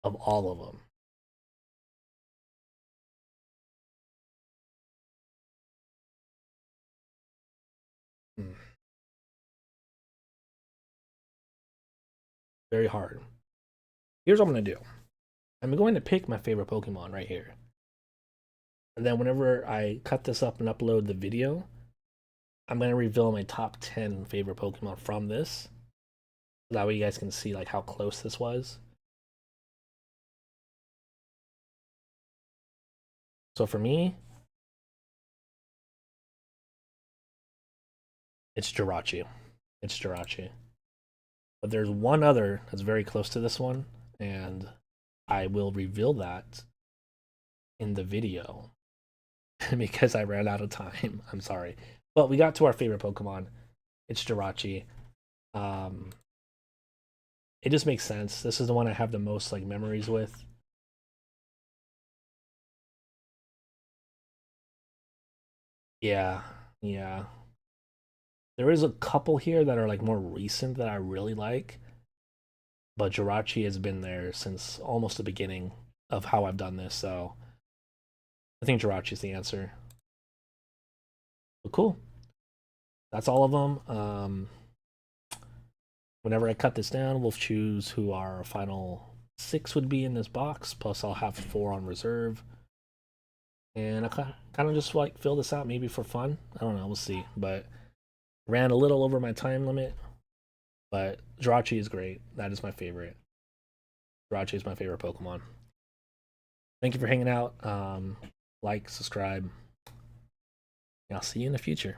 of all of them? Very hard. Here's what I'm gonna do. I'm going to pick my favorite Pokemon right here. And then whenever I cut this up and upload the video, I'm going to reveal my top 10 favorite Pokemon from this. That way you guys can see like how close this was. So for me, it's Jirachi. It's Jirachi. But there's one other that's very close to this one, and I will reveal that in the video because I ran out of time. I'm sorry. But we got to our favorite Pokemon. It's Jirachi. It just makes sense. This is the one I have the most like memories with. Yeah, yeah. There is a couple here that are like more recent that I really like, but Jirachi has been there since almost the beginning of how I've done this, so I think Jirachi is the answer. But cool. That's all of them. Whenever I cut this down, we'll choose who our final 6 would be in this box, plus I'll have 4 on reserve. And I kind of just like fill this out maybe for fun. I don't know, we'll see. But ran a little over my time limit. But Jirachi is great. That is my favorite. Jirachi is my favorite Pokemon. Thank you for hanging out. Like, subscribe. And I'll see you in the future.